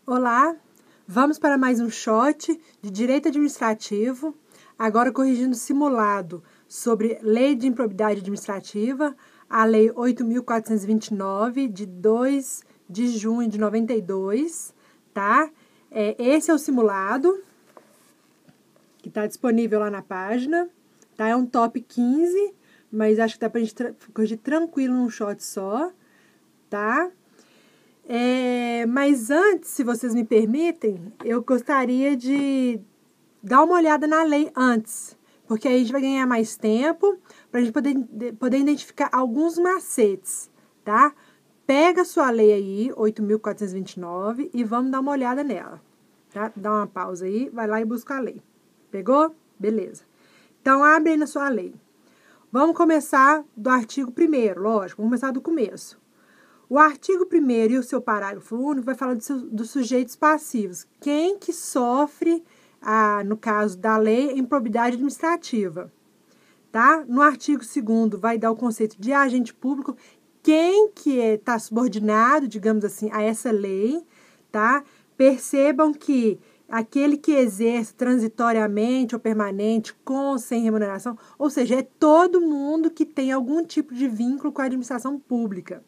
Olá, vamos para mais um shot de Direito Administrativo, agora corrigindo o simulado sobre Lei de Improbidade Administrativa, a Lei 8.429, de 2 de junho de 92, tá? Esse é o simulado, que está disponível lá na página, tá? É um top 15, mas acho que dá pra gente corrigir tranquilo num shot só, tá? Mas antes, se vocês me permitem, eu gostaria de dar uma olhada na lei antes, porque aí a gente vai ganhar mais tempo para a gente poder identificar alguns macetes, tá? Pega a sua lei aí, 8.429, e vamos dar uma olhada nela, tá? Dá uma pausa aí, vai lá e busca a lei. Pegou? Beleza. Então, abre aí na sua lei. Vamos começar do artigo 1º, lógico, vamos começar do começo. O artigo 1º e o seu parágrafo único vai falar dos sujeitos passivos. Quem que sofre, no caso da lei, improbidade administrativa, tá? No artigo 2º vai dar o conceito de agente público, quem que está subordinado, digamos assim, a essa lei, tá? Percebam que aquele que exerce transitoriamente ou permanente, com ou sem remuneração, ou seja, é todo mundo que tem algum tipo de vínculo com a administração pública.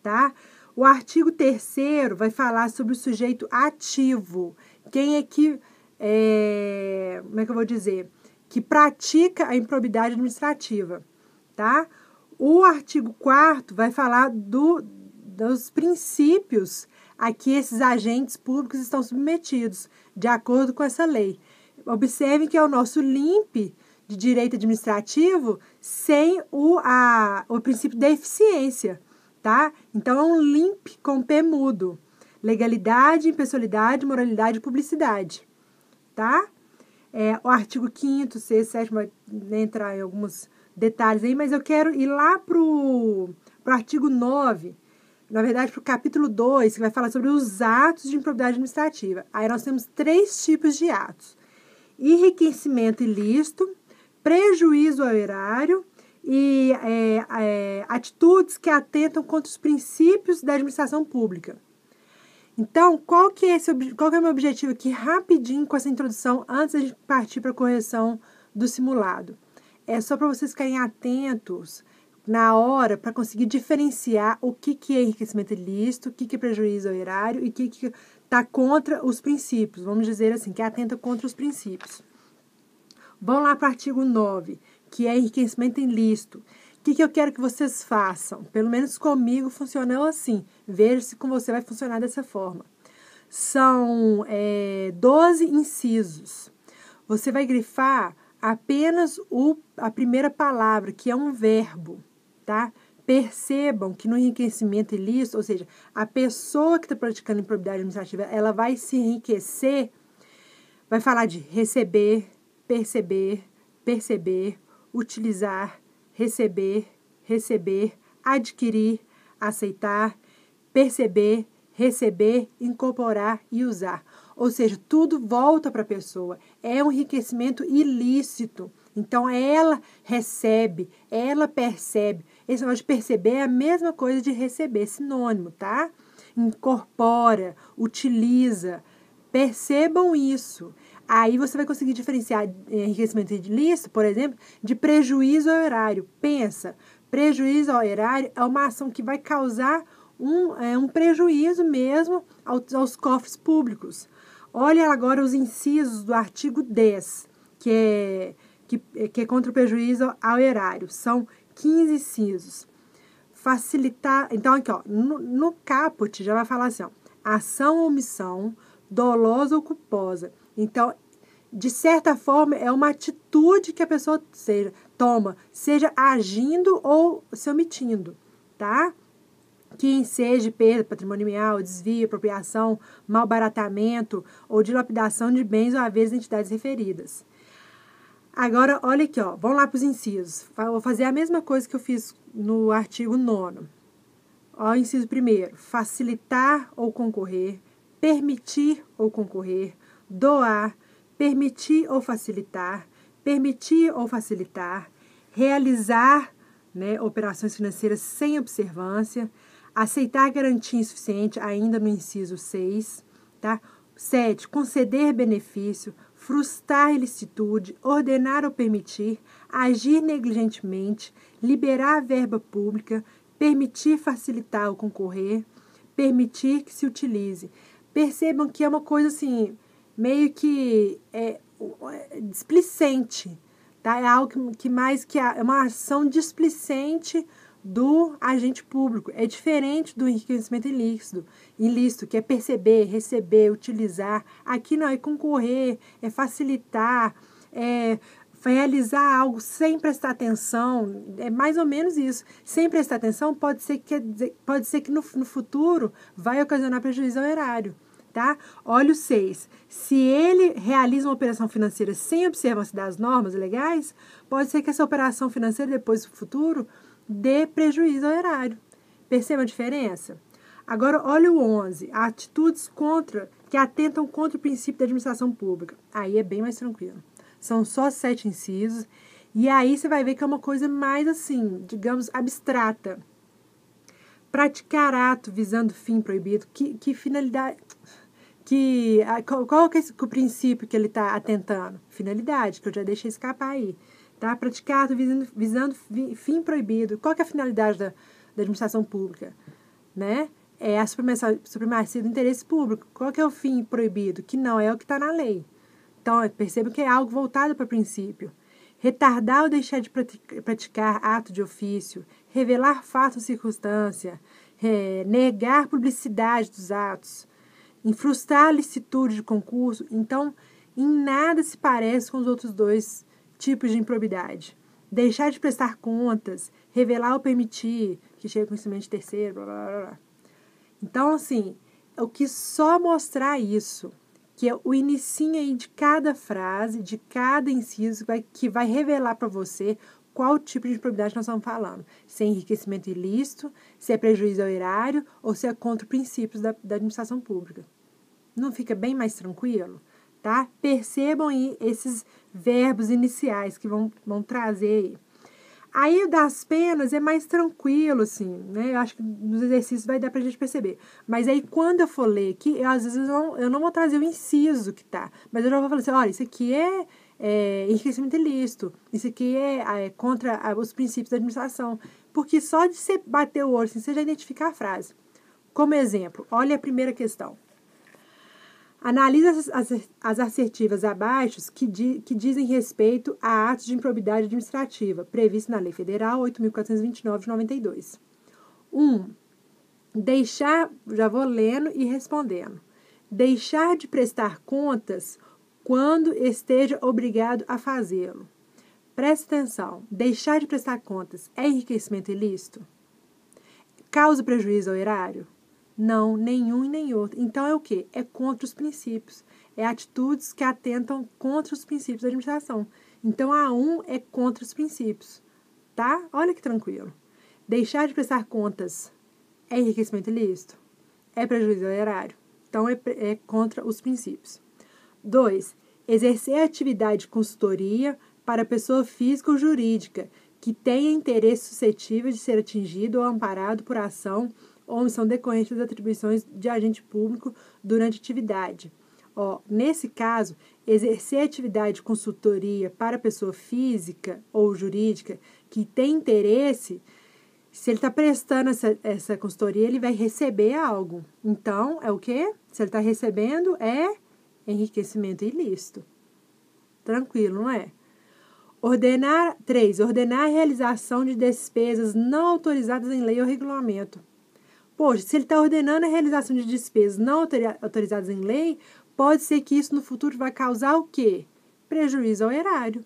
Tá? O artigo 3º vai falar sobre o sujeito ativo. Quem é que, como é que eu vou dizer? Que pratica a improbidade administrativa, tá? O artigo 4º vai falar dos princípios a que esses agentes públicos estão submetidos, de acordo com essa lei. Observem que é o nosso LIMP de direito administrativo sem o princípio da eficiência. Tá? Então, é um LIMP com P mudo. Legalidade, impessoalidade, moralidade e publicidade. Tá? O artigo 5º, 6º, 7º vai entrar em alguns detalhes aí, mas eu quero ir lá pro artigo 9, na verdade, para o capítulo 2, que vai falar sobre os atos de improbidade administrativa. Aí nós temos 3 tipos de atos: enriquecimento ilícito, prejuízo ao erário e atitudes que atentam contra os princípios da administração pública. Então, qual que é o meu objetivo aqui, rapidinho, com essa introdução, antes de a gente partir para a correção do simulado? É só para vocês ficarem atentos na hora para conseguir diferenciar o que é enriquecimento ilícito, o que é prejuízo ao erário e o que está contra os princípios, vamos dizer assim, que atenta contra os princípios. Vamos lá para o artigo 9, que é enriquecimento ilícito. O que eu quero que vocês façam? Pelo menos comigo funcionou assim. Veja se com você vai funcionar dessa forma. São 12 incisos. Você vai grifar apenas a primeira palavra, que é um verbo, tá? Percebam que no enriquecimento ilícito, ou seja, a pessoa que está praticando improbidade administrativa, ela vai se enriquecer, vai falar de receber, perceber, perceber, utilizar, receber, adquirir, aceitar, perceber, receber, incorporar e usar. Ou seja, tudo volta para a pessoa. É um enriquecimento ilícito. Então, ela recebe, ela percebe. Esse negócio de perceber é a mesma coisa de receber, sinônimo, tá? Incorpora, utiliza. Percebam isso. Aí você vai conseguir diferenciar enriquecimento ilícito, por exemplo, de prejuízo ao erário. Pensa, prejuízo ao erário é uma ação que vai causar um prejuízo mesmo aos cofres públicos. Olha agora os incisos do artigo 10, que é contra o prejuízo ao erário. São 15 incisos. Facilitar. Então, aqui, ó, no caput já vai falar assim, ó, ação ou omissão, dolosa ou culposa. Então, de certa forma, é uma atitude que a pessoa toma, seja agindo ou se omitindo, tá? Que enseje perda patrimonial, desvio, apropriação, malbaratamento ou dilapidação de bens ou haveres de entidades referidas. Agora, olha aqui, ó, vamos lá para os incisos. Vou fazer a mesma coisa que eu fiz no artigo 9º. Ó, inciso 1º, facilitar ou concorrer, permitir ou concorrer, doar, permitir ou facilitar, realizar, né, operações financeiras sem observância, aceitar garantia insuficiente, ainda no inciso 6, tá? 7. Conceder benefício, frustrar ilicitude, ordenar ou permitir, agir negligentemente, liberar a verba pública, permitir facilitar ou concorrer, permitir que se utilize. Percebam que é uma coisa assim, meio que displicente, tá? É algo que mais que é uma ação displicente do agente público. É diferente do enriquecimento ilícito, que é perceber, receber, utilizar. Aqui não, é concorrer, é facilitar, é realizar algo sem prestar atenção. É mais ou menos isso. Sem prestar atenção pode ser que no futuro vai ocasionar prejuízo ao erário. Tá? Olha o 6. Se ele realiza uma operação financeira sem observância das normas legais, pode ser que essa operação financeira, depois no futuro, dê prejuízo ao erário. Perceba a diferença? Agora, olha o 11. Atitudes que atentam contra o princípio da administração pública. Aí é bem mais tranquilo. São só 7 incisos. E aí você vai ver que é uma coisa mais assim, digamos, abstrata. Praticar ato visando fim proibido. Que finalidade... Qual que é o princípio que ele está atentando? Finalidade, que eu já deixei escapar aí. Tá? Praticar ato visando fim proibido. Qual que é a finalidade da administração pública? Né? É a supremacia do interesse público. Qual que é o fim proibido? Que não é o que está na lei. Então, perceba que é algo voltado para o princípio. Retardar ou deixar de praticar ato de ofício, revelar fato ou circunstância, negar publicidade dos atos, frustrar a licitude de concurso. Então, em nada se parece com os outros dois tipos de improbidade. Deixar de prestar contas, revelar ou permitir, que chega com conhecimento de terceiro, blá, blá, blá. Então, assim, eu quis só mostrar isso, que é o inicinho aí de cada frase, de cada inciso, que vai revelar para você qual tipo de improbidade nós estamos falando. Se é enriquecimento ilícito, se é prejuízo ao erário ou se é contra princípios da administração pública. Não fica bem mais tranquilo? Tá? Percebam aí esses verbos iniciais que vão trazer aí. Aí o das penas é mais tranquilo, assim, né? Eu acho que nos exercícios vai dar pra gente perceber. Mas aí quando eu for ler aqui, às vezes eu não vou trazer o inciso que tá. Mas eu já vou falar assim, olha, isso aqui é enriquecimento ilícito. Isso aqui é contra os princípios da administração. Porque só de você bater o olho, assim, você já identifica a frase. Como exemplo, olha a primeira questão. Analisa as assertivas abaixo que dizem respeito a atos de improbidade administrativa, previsto na Lei Federal 8.429 de 92. 1. Já vou lendo e respondendo. Deixar de prestar contas quando esteja obrigado a fazê-lo. Preste atenção. Deixar de prestar contas é enriquecimento ilícito? Causa prejuízo ao erário? Não, nenhum e nem outro. Então, é o quê? É contra os princípios. É atitudes que atentam contra os princípios da administração. Então, a 1 é contra os princípios. Tá? Olha que tranquilo. Deixar de prestar contas é enriquecimento ilícito? É prejuízo ao erário? Então, é contra os princípios. 2. Exercer atividade de consultoria para pessoa física ou jurídica que tenha interesse suscetível de ser atingido ou amparado por ação ou omissão decorrente das atribuições de agente público durante a atividade. Nesse caso, exercer atividade de consultoria para pessoa física ou jurídica que tem interesse, se ele está prestando essa consultoria, ele vai receber algo. Então, é o quê? Se ele está recebendo, é enriquecimento ilícito. Tranquilo, não é? 3. Ordenar a realização de despesas não autorizadas em lei ou regulamento. Poxa, se ele está ordenando a realização de despesas não autorizadas em lei, pode ser que isso no futuro vai causar o quê? Prejuízo ao erário.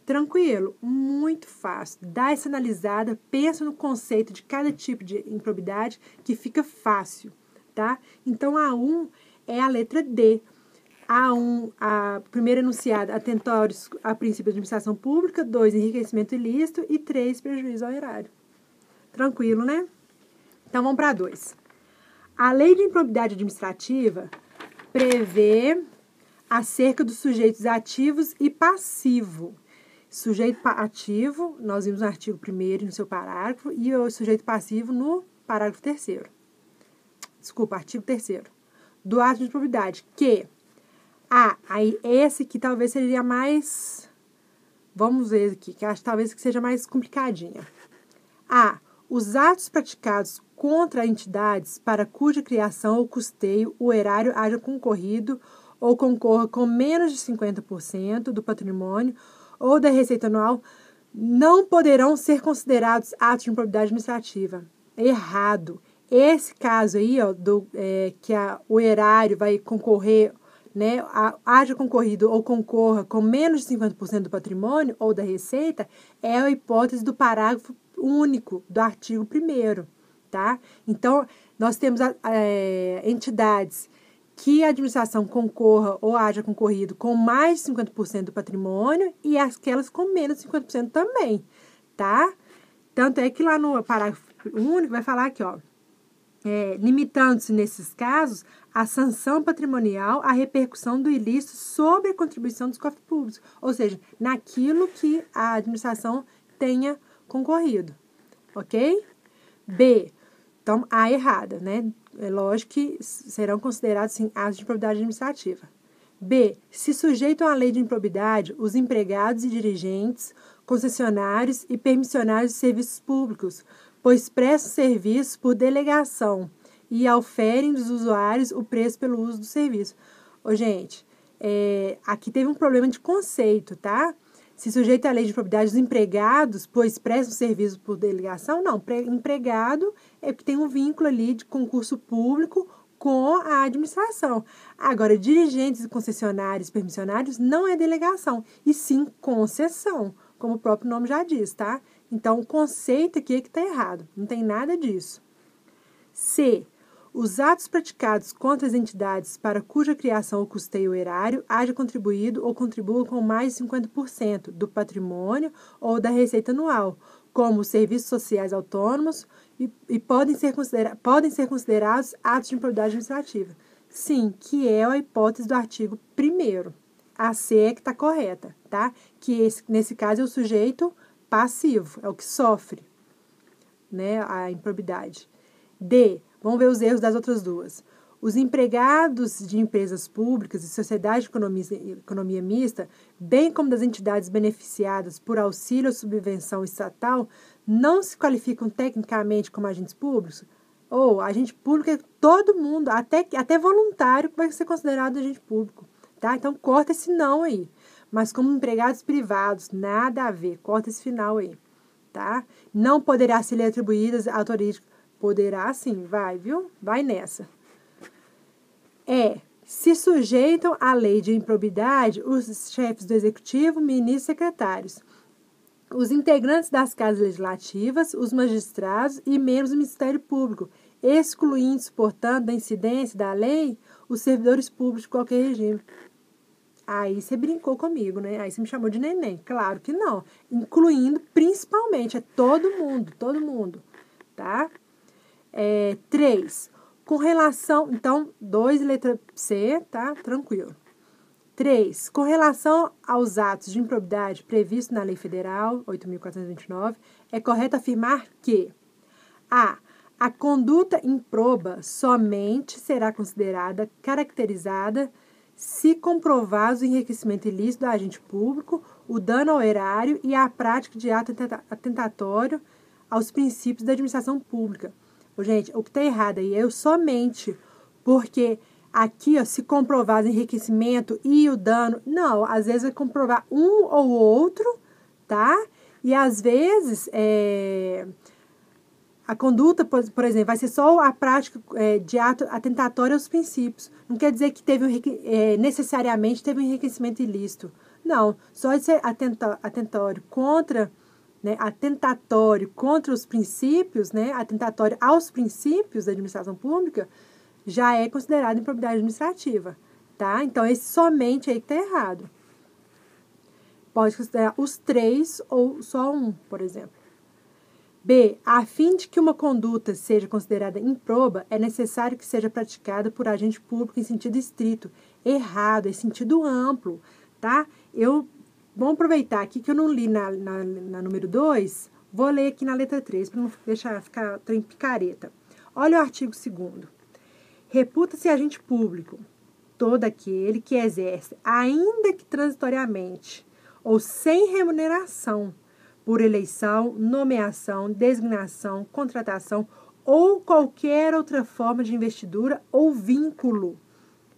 Tranquilo? Muito fácil. Dá essa analisada, pensa no conceito de cada tipo de improbidade que fica fácil, tá? Então, a 1 é a letra D. A1, a primeira enunciada, atentórios a princípio de administração pública. 2, enriquecimento ilícito. E 3, prejuízo ao erário. Tranquilo, né? Então, vamos para 2. A Lei de Improbidade Administrativa prevê acerca dos sujeitos ativos e passivo. Sujeito ativo, nós vimos no artigo 1º no seu parágrafo, e o sujeito passivo no parágrafo 3º. Desculpa, artigo 3º. do ato de improbidade, que... aí esse que talvez seria mais... Vamos ver aqui, que acho talvez que seja mais complicadinha. Os atos praticados contra entidades para cuja criação ou custeio o erário haja concorrido ou concorra com menos de 50% do patrimônio ou da receita anual não poderão ser considerados atos de improbidade administrativa. Errado. Esse caso aí, ó, que o erário vai concorrer, né, haja concorrido ou concorra com menos de 50% do patrimônio ou da receita, é a hipótese do parágrafo único do artigo 1º, tá? Então, nós temos entidades que a administração concorra ou haja concorrido com mais de 50% do patrimônio e aquelas com menos de 50% também, tá? Tanto é que lá no parágrafo único vai falar aqui, ó, limitando-se nesses casos a sanção patrimonial à repercussão do ilícito sobre a contribuição dos cofres públicos, ou seja, naquilo que a administração tenha concorrido, ok? B, então, A errada, né? É lógico que serão considerados, sim, atos de improbidade administrativa. B, se sujeitam à lei de improbidade os empregados e dirigentes, concessionários e permissionários de serviços públicos, pois prestam serviço por delegação e auferem dos usuários o preço pelo uso do serviço. Ô, gente, aqui teve um problema de conceito, tá? Se sujeita à lei de improbidade os empregados, pois prestam serviço por delegação? Não, empregado é porque tem um vínculo ali de concurso público com a administração. Agora, dirigentes e concessionários, permissionários, não é delegação, e sim concessão, como o próprio nome já diz, tá? Então, o conceito aqui é que está errado, não tem nada disso. C. Os atos praticados contra as entidades para cuja criação ou custeio o erário haja contribuído ou contribua com mais de 50% do patrimônio ou da receita anual, como os serviços sociais autônomos e podem ser considerados atos de improbidade administrativa. Sim, que é a hipótese do artigo 1º. A C é que está correta, tá? Que nesse caso é o sujeito passivo, é o que sofre, né, a improbidade. D. Vamos ver os erros das outras duas. Os empregados de empresas públicas e sociedade de economia mista, bem como das entidades beneficiadas por auxílio ou subvenção estatal, não se qualificam tecnicamente como agentes públicos? Ou agente público é todo mundo, até voluntário, que vai ser considerado agente público, tá? Então, corta esse não aí. Mas como empregados privados, nada a ver. Corta esse final aí, tá? Não poderá ser atribuídas a autoria. Poderá sim, vai, viu? Vai nessa. Se sujeitam à lei de improbidade os chefes do executivo, ministros e secretários, os integrantes das casas legislativas, os magistrados e membros do Ministério Público, excluindo, portanto, da incidência da lei, os servidores públicos de qualquer regime. Aí você brincou comigo, né? Aí você me chamou de neném. Claro que não. Incluindo, principalmente, todo mundo, tá? 3. Com relação... Então, 2, letra C, tá? Tranquilo. 3. Com relação aos atos de improbidade previstos na Lei Federal 8.429, é correto afirmar que a conduta improba somente será considerada caracterizada se comprovados o enriquecimento ilícito do agente público, o dano ao erário e a prática de ato atentatório aos princípios da administração pública. Gente, o que está errado aí é o somente, porque aqui, ó, se comprovar o enriquecimento e o dano, não, às vezes vai comprovar um ou outro, tá? E às vezes a conduta, por exemplo, vai ser só a prática de ato atentatório aos princípios. Não quer dizer que necessariamente teve um enriquecimento ilícito. Não, só de ser atentatório contra... Né, atentatório contra os princípios, né, atentatório aos princípios da administração pública, já é considerado improbidade administrativa, tá? Então, esse somente aí que está errado. Pode considerar os 3 ou só um, por exemplo. B. A fim de que uma conduta seja considerada improba, é necessário que seja praticada por agente público em sentido estrito. Errado, em sentido amplo, tá? Vamos aproveitar aqui que eu não li na número 2, vou ler aqui na letra 3, para não deixar ficar trem picareta. Olha o artigo 2º. Reputa-se agente público todo aquele que exerce, ainda que transitoriamente, ou sem remuneração, por eleição, nomeação, designação, contratação ou qualquer outra forma de investidura ou vínculo,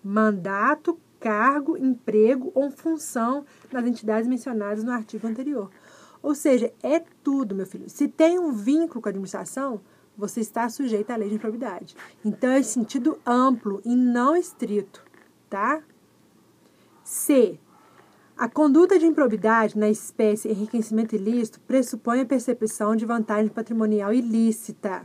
mandato, cargo, emprego ou função nas entidades mencionadas no artigo anterior. Ou seja, é tudo, meu filho. Se tem um vínculo com a administração, você está sujeito à lei de improbidade. Então, é em sentido amplo e não estrito, tá? C. A conduta de improbidade na espécie enriquecimento ilícito pressupõe a percepção de vantagem patrimonial ilícita.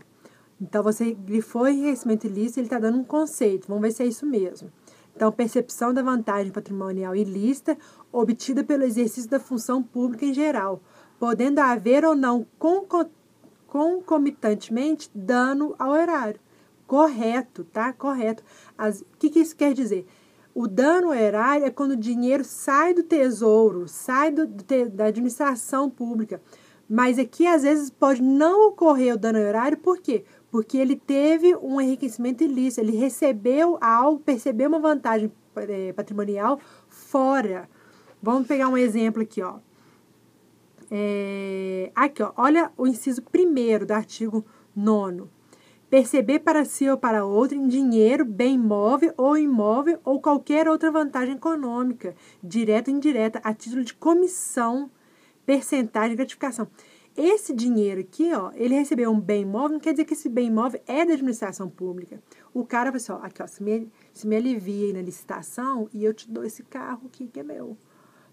Então, você grifou enriquecimento ilícito, ele está dando um conceito. Vamos ver se é isso mesmo. Então, percepção da vantagem patrimonial ilícita obtida pelo exercício da função pública em geral, podendo haver ou não concomitantemente dano ao erário. Correto, tá? Correto. O que isso quer dizer? O dano ao erário é quando o dinheiro sai do tesouro, sai da administração pública. Mas aqui, às vezes, pode não ocorrer o dano ao erário, por quê? Porque ele teve um enriquecimento ilícito, ele recebeu algo, percebeu uma vantagem patrimonial fora. Vamos pegar um exemplo aqui, ó. Aqui, ó, olha o inciso 1º do artigo 9º. Perceber para si ou para outro em dinheiro, bem móvel ou imóvel ou qualquer outra vantagem econômica, direta ou indireta, a título de comissão, percentagem de gratificação. Esse dinheiro aqui, ó, ele recebeu um bem imóvel, não quer dizer que esse bem imóvel é da administração pública. O cara vai assim, ó, aqui, ó, se me alivia aí na licitação e eu te dou esse carro aqui que é meu.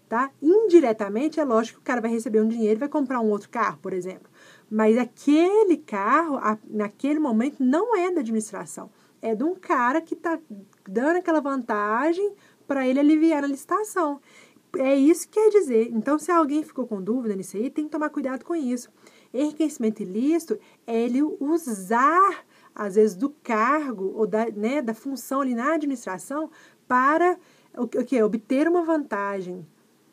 Tá? Indiretamente, é lógico que o cara vai receber um dinheiro e vai comprar um outro carro, por exemplo. Mas aquele carro, naquele momento, não é da administração. É de um cara que está dando aquela vantagem para ele aliviar na licitação. É isso que quer dizer. Então, se alguém ficou com dúvida nisso aí, tem que tomar cuidado com isso. Enriquecimento ilícito é ele usar, às vezes, do cargo ou da função ali na administração para obter uma vantagem.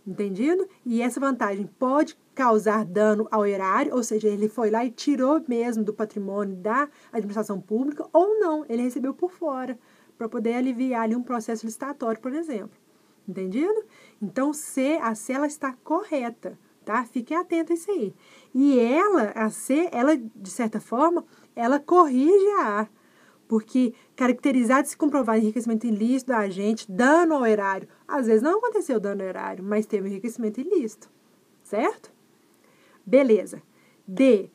Entendido? E essa vantagem pode causar dano ao erário, ou seja, ele foi lá e tirou mesmo do patrimônio da administração pública, ou não, ele recebeu por fora, para poder aliviar ali um processo licitatório, por exemplo. Entendido? Então, a C ela está correta, tá? Fiquem atentos a isso aí. E a C, ela, de certa forma, ela corrige a A. Porque caracterizado se comprovar enriquecimento ilícito do agente, dano ao erário. Às vezes não aconteceu dano ao erário, mas teve enriquecimento ilícito. Certo? Beleza. D.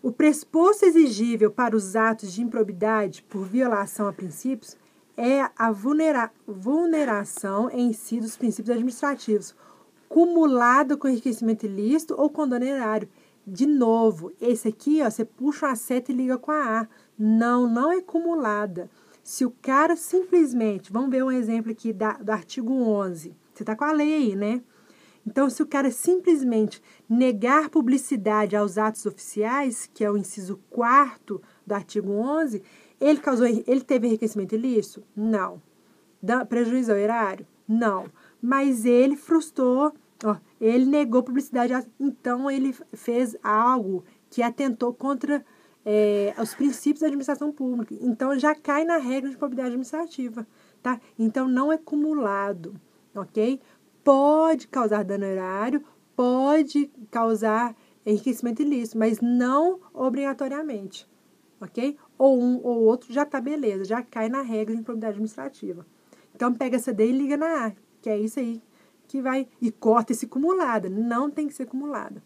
O pressuposto exigível para os atos de improbidade por violação a princípios é a vulneração em si dos princípios administrativos, cumulado com enriquecimento ilícito ou com dano ao erário. De novo, esse aqui, ó, você puxa uma seta e liga com a A. Não é cumulada. Se o cara simplesmente, vamos ver um exemplo aqui do artigo 11. Você está com a lei aí, né? Então, se o cara simplesmente negar publicidade aos atos oficiais, que é o inciso 4º do artigo 11, ele teve enriquecimento ilícito? Não. Prejuízo ao erário? Não. Mas ele frustrou, ó, ele negou publicidade, então ele fez algo que atentou contra os princípios da administração pública. Então, já cai na regra de improbidade administrativa, tá? Então, não é cumulado, ok? Pode causar dano ao erário, pode causar enriquecimento ilícito, mas não obrigatoriamente, ok? Ou um ou outro já tá beleza, já cai na regra de improbidade administrativa. Então, pega essa D e liga na A, que é isso aí que vai, e corta esse cumulada, não tem que ser cumulada.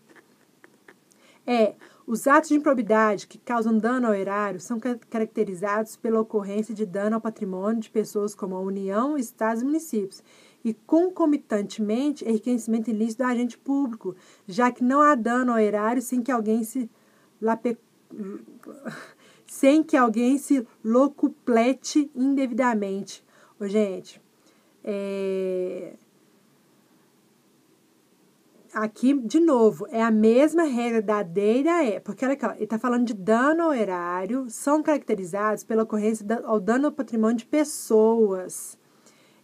Os atos de improbidade que causam dano ao erário são caracterizados pela ocorrência de dano ao patrimônio de pessoas como a União, Estados e municípios, e concomitantemente enriquecimento ilícito do agente público, já que não há dano ao erário sem que alguém se locuplete indevidamente. Ô, gente, aqui, de novo, é a mesma regra da D e da E, porque olha aqui, ó, ele está falando de dano ao erário, são caracterizados pela ocorrência ao dano ao patrimônio de pessoas.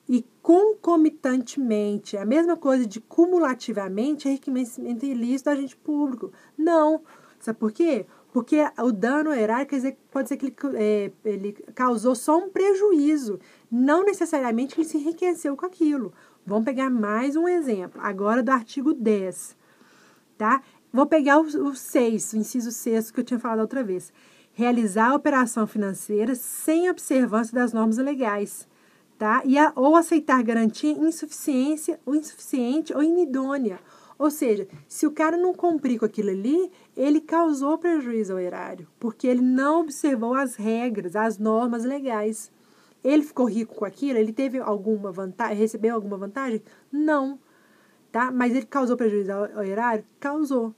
E concomitantemente, a mesma coisa de cumulativamente, enriquecimento ilícito do agente público. Não. Sabe por quê? Porque o dano ao erário quer dizer, pode ser que ele causou só um prejuízo, não necessariamente que ele se enriqueceu com aquilo. Vamos pegar mais um exemplo, agora do artigo 10, tá? Vou pegar o 6, o inciso 6 que eu tinha falado outra vez. Realizar a operação financeira sem observância das normas legais, tá? Ou aceitar garantia insuficiente ou inidônea. Ou seja, se o cara não cumprir com aquilo ali, ele causou prejuízo ao erário, porque ele não observou as regras, as normas legais. Ele ficou rico com aquilo? Ele teve alguma vantagem? Recebeu alguma vantagem? Não, tá? Mas ele causou prejuízo ao erário? Causou,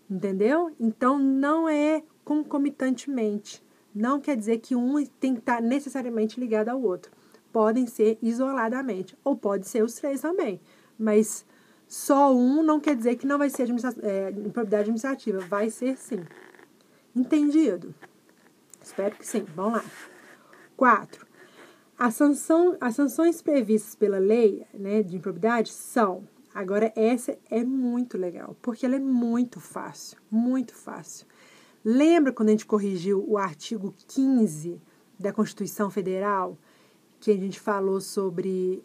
entendeu? Então, não é concomitantemente. Não quer dizer que um tem que estar necessariamente ligado ao outro. Podem ser isoladamente, ou pode ser os três também, mas só um não quer dizer que não vai ser improbidade administrativa. Vai ser sim. Entendido? Espero que sim. Vamos lá. 4. As sanções previstas pela lei, né, de improbidade são... Agora, essa é muito legal, porque ela é muito fácil. Muito fácil. Lembra quando a gente corrigiu o artigo 15 da Constituição Federal, que a gente falou sobre...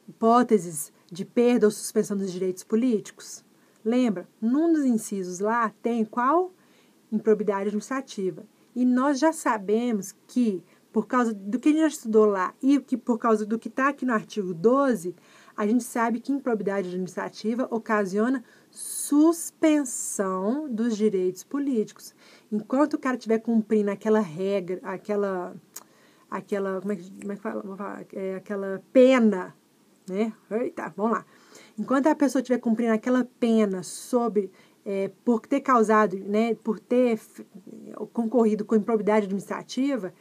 hipóteses de perda ou suspensão dos direitos políticos? Lembra? Num dos incisos lá tem qual? Improbidade administrativa. E nós já sabemos que, por causa do que a gente já estudou lá e que por causa do que está aqui no artigo 12, a gente sabe que improbidade administrativa ocasiona suspensão dos direitos políticos. Enquanto o cara estiver cumprindo aquela regra, aquela como é que fala? Vou falar, aquela pena, né? Eita, vamos lá. Enquanto a pessoa estiver cumprindo aquela pena por ter causado, né, por ter concorrido com improbidade administrativa,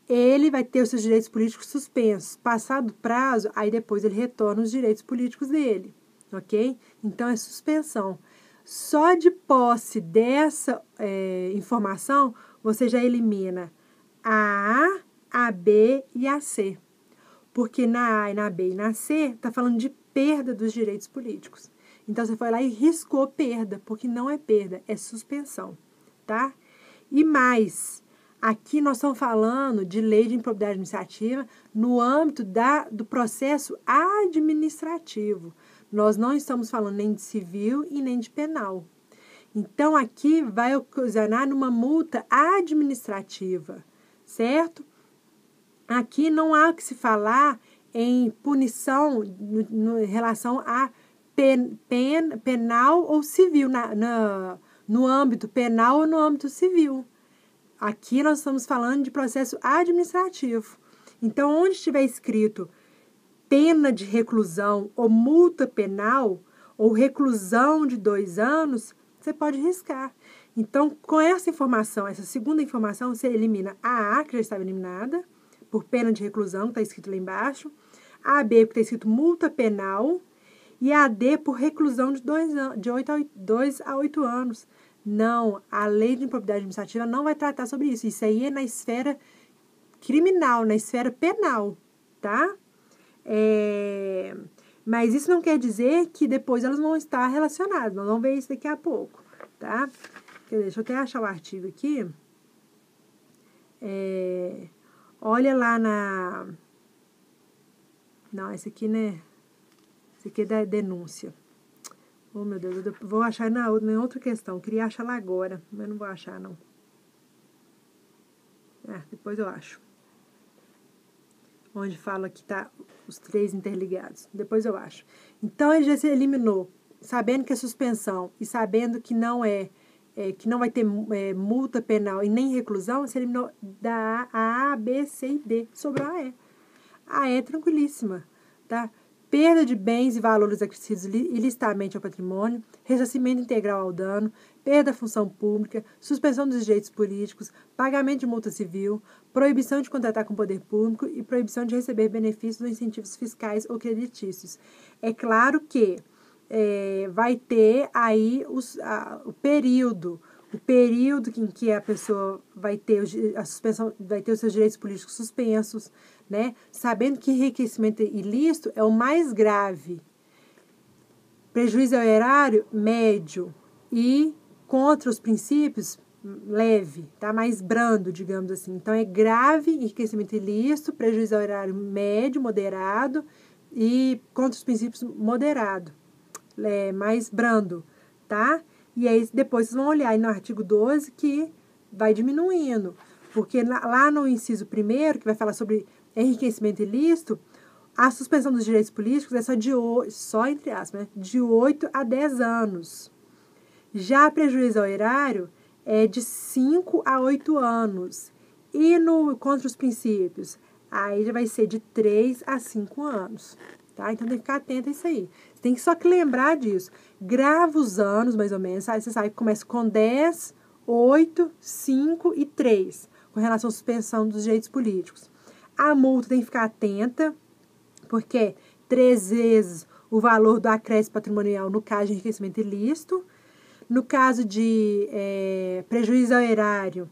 ele vai ter os seus direitos políticos suspensos. Passado o prazo, aí depois ele retorna os direitos políticos dele, ok? Então, é suspensão. Só de posse dessa informação, você já elimina a B e a C. Porque na A, e na B e na C, está falando de perda dos direitos políticos. Então, você foi lá e riscou perda, porque não é perda, é suspensão, tá? E mais, aqui nós estamos falando de lei de improbidade administrativa no âmbito do processo administrativo. Nós não estamos falando nem de civil e nem de penal. Então, aqui vai ocasionar numa multa administrativa, certo? Aqui não há o que se falar em punição em relação a penal ou civil, no âmbito penal ou no âmbito civil. Aqui nós estamos falando de processo administrativo. Então, onde estiver escrito pena de reclusão ou multa penal ou reclusão de 2 anos, você pode riscar. Então, com essa informação, essa segunda informação, você elimina a A, que já estava eliminada, por pena de reclusão, que está escrito lá embaixo, a B, que está escrito multa penal, e a D, por reclusão de 2 a 8 anos. Não, a lei de improbidade administrativa não vai tratar sobre isso. Isso aí é na esfera criminal, na esfera penal, tá? Mas isso não quer dizer que depois elas vão estar relacionadas. Nós vamos ver isso daqui a pouco, tá? Deixa eu até achar o artigo aqui. Olha lá na... Não, esse aqui, né? Esse aqui é da denúncia. Oh, meu Deus, eu vou achar na outra questão. Eu queria achar lá agora, mas não vou achar, não. Depois eu acho. Onde fala que tá os 3 interligados. Depois eu acho. Então, ele já se eliminou, sabendo que é suspensão e sabendo que não que não vai ter multa penal e nem reclusão, se eliminou da A, B, C e D. Sobrou a E. A E é tranquilíssima, tá? Perda de bens e valores acrescidos ilicitamente ao patrimônio, ressarcimento integral ao dano, perda da função pública, suspensão dos direitos políticos, pagamento de multa civil, proibição de contratar com o poder público e proibição de receber benefícios ou incentivos fiscais ou creditícios. É claro que vai ter aí o período em que a pessoa vai ter a suspensão, vai ter os seus direitos políticos suspensos, né? Sabendo que enriquecimento ilícito é o mais grave. Prejuízo ao erário, médio. E contra os princípios, leve, tá? Mais brando, digamos assim. Então, é grave, enriquecimento ilícito, prejuízo ao erário médio, moderado e contra os princípios moderado, mais brando, tá? E aí, depois vocês vão olhar aí no artigo 12 que vai diminuindo, porque lá no inciso 1º, que vai falar sobre enriquecimento ilícito, a suspensão dos direitos políticos é só entre aspas, né? De 8 a 10 anos. Já prejuízo ao erário é de 5 a 8 anos. E contra os princípios, aí já vai ser de 3 a 5 anos. Tá? Então tem que ficar atento a isso aí. Você tem só que lembrar disso. Grava os anos, mais ou menos. Aí você sabe que começa com 10, 8, 5 e 3, com relação à suspensão dos direitos políticos. A multa tem que ficar atenta, porque 3 vezes o valor do acréscimo patrimonial no caso de enriquecimento ilícito. No caso de prejuízo ao erário,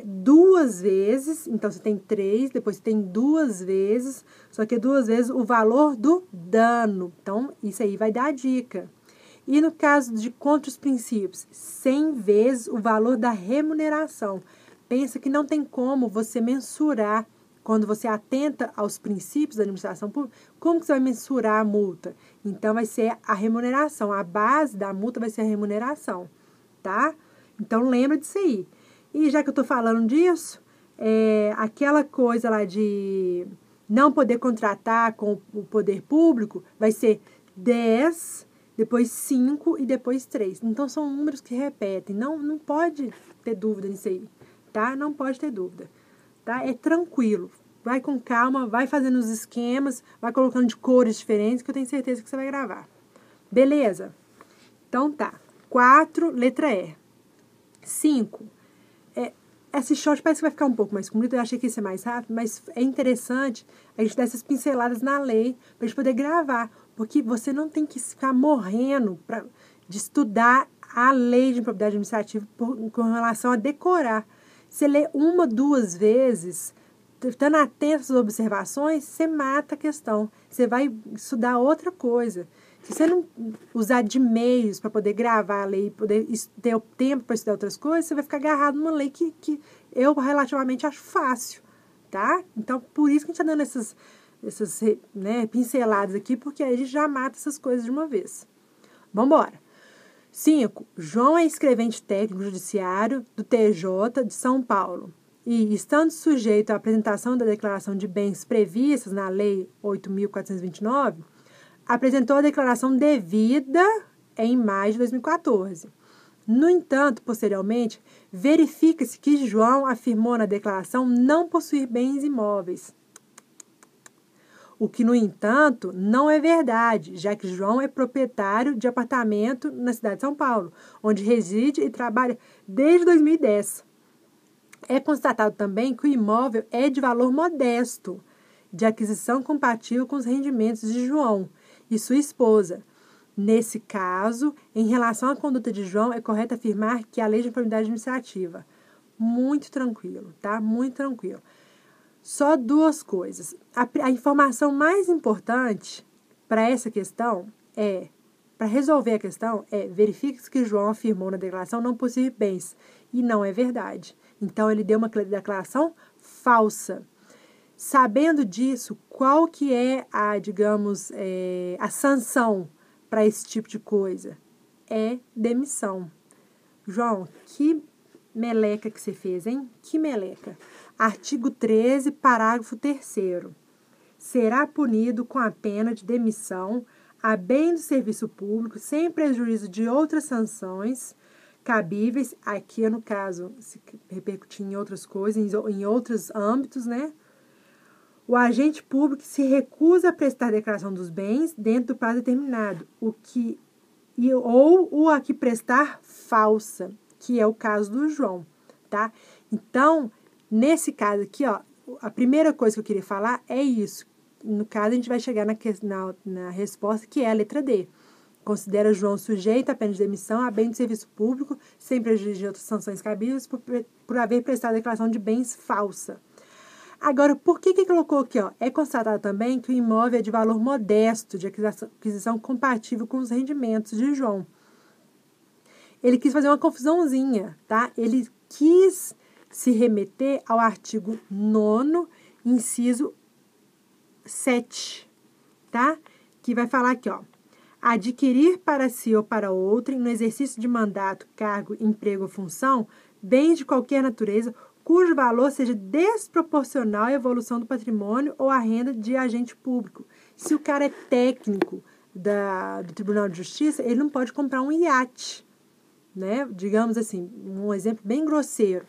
2 vezes, então você tem 3, depois você tem 2 vezes, só que 2 vezes o valor do dano. Então, isso aí vai dar a dica. E no caso de contra os princípios, 100 vezes o valor da remuneração. Pensa que não tem como você mensurar, quando você atenta aos princípios da administração pública, como que você vai mensurar a multa? Então, vai ser a remuneração. A base da multa vai ser a remuneração, tá? Então, lembra disso aí. E já que eu tô falando disso, aquela coisa lá de não poder contratar com o poder público, vai ser 10, depois 5 e depois 3. Então, são números que repetem. Não pode ter dúvida nisso aí, tá? Não pode ter dúvida. Tá? É tranquilo, vai com calma, vai fazendo os esquemas, vai colocando de cores diferentes, que eu tenho certeza que você vai gravar. Beleza? Então tá. 4, letra E. 5. Esse short parece que vai ficar um pouco mais comprido, eu achei que ia ser mais rápido, mas é interessante a gente dar essas pinceladas na lei, pra gente poder gravar, porque você não tem que ficar morrendo de estudar a lei de improbidade administrativa com relação a decorar. Você lê 1, 2 vezes, estando atento às observações, você mata a questão. Você vai estudar outra coisa. Se você não usar de meios para poder gravar a lei, poder ter o tempo para estudar outras coisas, você vai ficar agarrado numa lei que eu relativamente acho fácil, tá? Então, por isso que a gente está dando essas pinceladas aqui, porque aí a gente já mata essas coisas de uma vez. Vamos embora. 5. João é escrevente técnico judiciário do TJ de São Paulo e, estando sujeito à apresentação da declaração de bens previstas na Lei 8.429, apresentou a declaração devida em maio de 2014. No entanto, posteriormente, verifica-se que João afirmou na declaração não possuir bens imóveis. O que, no entanto, não é verdade, já que João é proprietário de apartamento na cidade de São Paulo, onde reside e trabalha desde 2010. É constatado também que o imóvel é de valor modesto, de aquisição compatível com os rendimentos de João e sua esposa. Nesse caso, em relação à conduta de João, é correto afirmar que a lei de improbidade administrativa. Muito tranquilo, tá? Muito tranquilo. Só 2 coisas. A informação mais importante para essa questão para resolver a questão, verifique-se que João afirmou na declaração não possuir bens. E não é verdade. Então, ele deu uma declaração falsa. Sabendo disso, qual que é a sanção para esse tipo de coisa? É demissão. João, que meleca que você fez, hein? Que meleca. Artigo 13, parágrafo 3º. Será punido com a pena de demissão a bem do serviço público, sem prejuízo de outras sanções cabíveis, aqui no caso, se repercutir em outras coisas, em outros âmbitos, né? O agente público se recusa a prestar a declaração dos bens dentro do prazo determinado, ou o a que prestar falsa, que é o caso do João, tá? Então, nesse caso aqui, ó, a primeira coisa que eu queria falar é isso. No caso, a gente vai chegar na resposta, que é a letra D. Considera João sujeito à pena de demissão a bem do serviço público, sem prejuízo de outras sanções cabíveis, por haver prestado a declaração de bens falsa. Agora, por que colocou aqui, ó? É constatado também que o imóvel é de valor modesto, de aquisição compatível com os rendimentos de João. ele quis fazer uma confusãozinha, tá? Ele quis se remeter ao artigo 9º, inciso 7, tá? Que vai falar aqui, ó. Adquirir para si ou para outrem, no exercício de mandato, cargo, emprego ou função, bens de qualquer natureza, cujo valor seja desproporcional à evolução do patrimônio ou à renda de agente público. Se o cara é técnico do Tribunal de Justiça, ele não pode comprar um iate, né? Digamos assim, um exemplo bem grosseiro.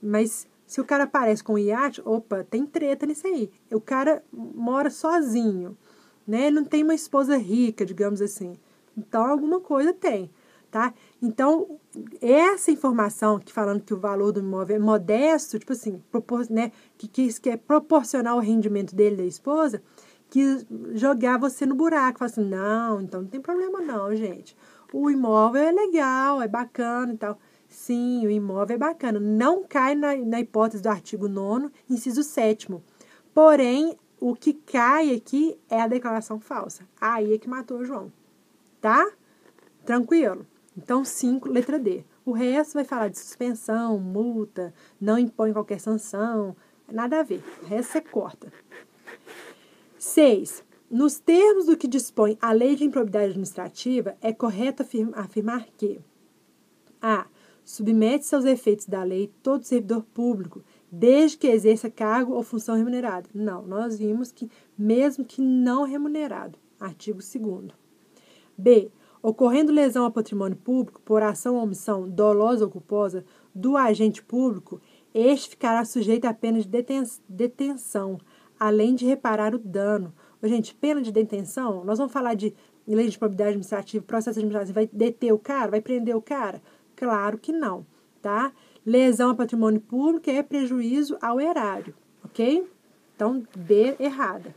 Mas se o cara aparece com um iate, opa, tem treta nisso aí. O cara mora sozinho, né? Não tem uma esposa rica, digamos assim. Então, alguma coisa tem, tá? Então, essa informação que falando que o valor do imóvel é modesto, tipo assim, né? Que é proporcional ao rendimento dele da esposa, que jogar você no buraco. Fala assim, não, então não tem problema não, gente. O imóvel é legal, é bacana e tal. Sim, o imóvel é bacana. Não cai na hipótese do artigo 9º, inciso 7º. Porém, o que cai aqui é a declaração falsa. Aí é que matou o João. Tá? Tranquilo. Então, 5, letra D. O resto vai falar de suspensão, multa, não impõe qualquer sanção. Nada a ver. O resto você corta. 6. Nos termos do que dispõe a Lei de Improbidade Administrativa, é correto afirmar que a. Submete-se aos efeitos da lei todo servidor público, desde que exerça cargo ou função remunerada. Não, nós vimos que mesmo que não remunerado. Artigo 2º. B. Ocorrendo lesão ao patrimônio público por ação ou omissão dolosa ou culposa do agente público, este ficará sujeito a pena de detenção, além de reparar o dano. Gente, pena de detenção, nós vamos falar de lei de improbidade administrativa, processo administrativo, vai deter o cara, vai prender o cara? Claro que não, tá? Lesão ao patrimônio público é prejuízo ao erário, ok? Então, B, errada.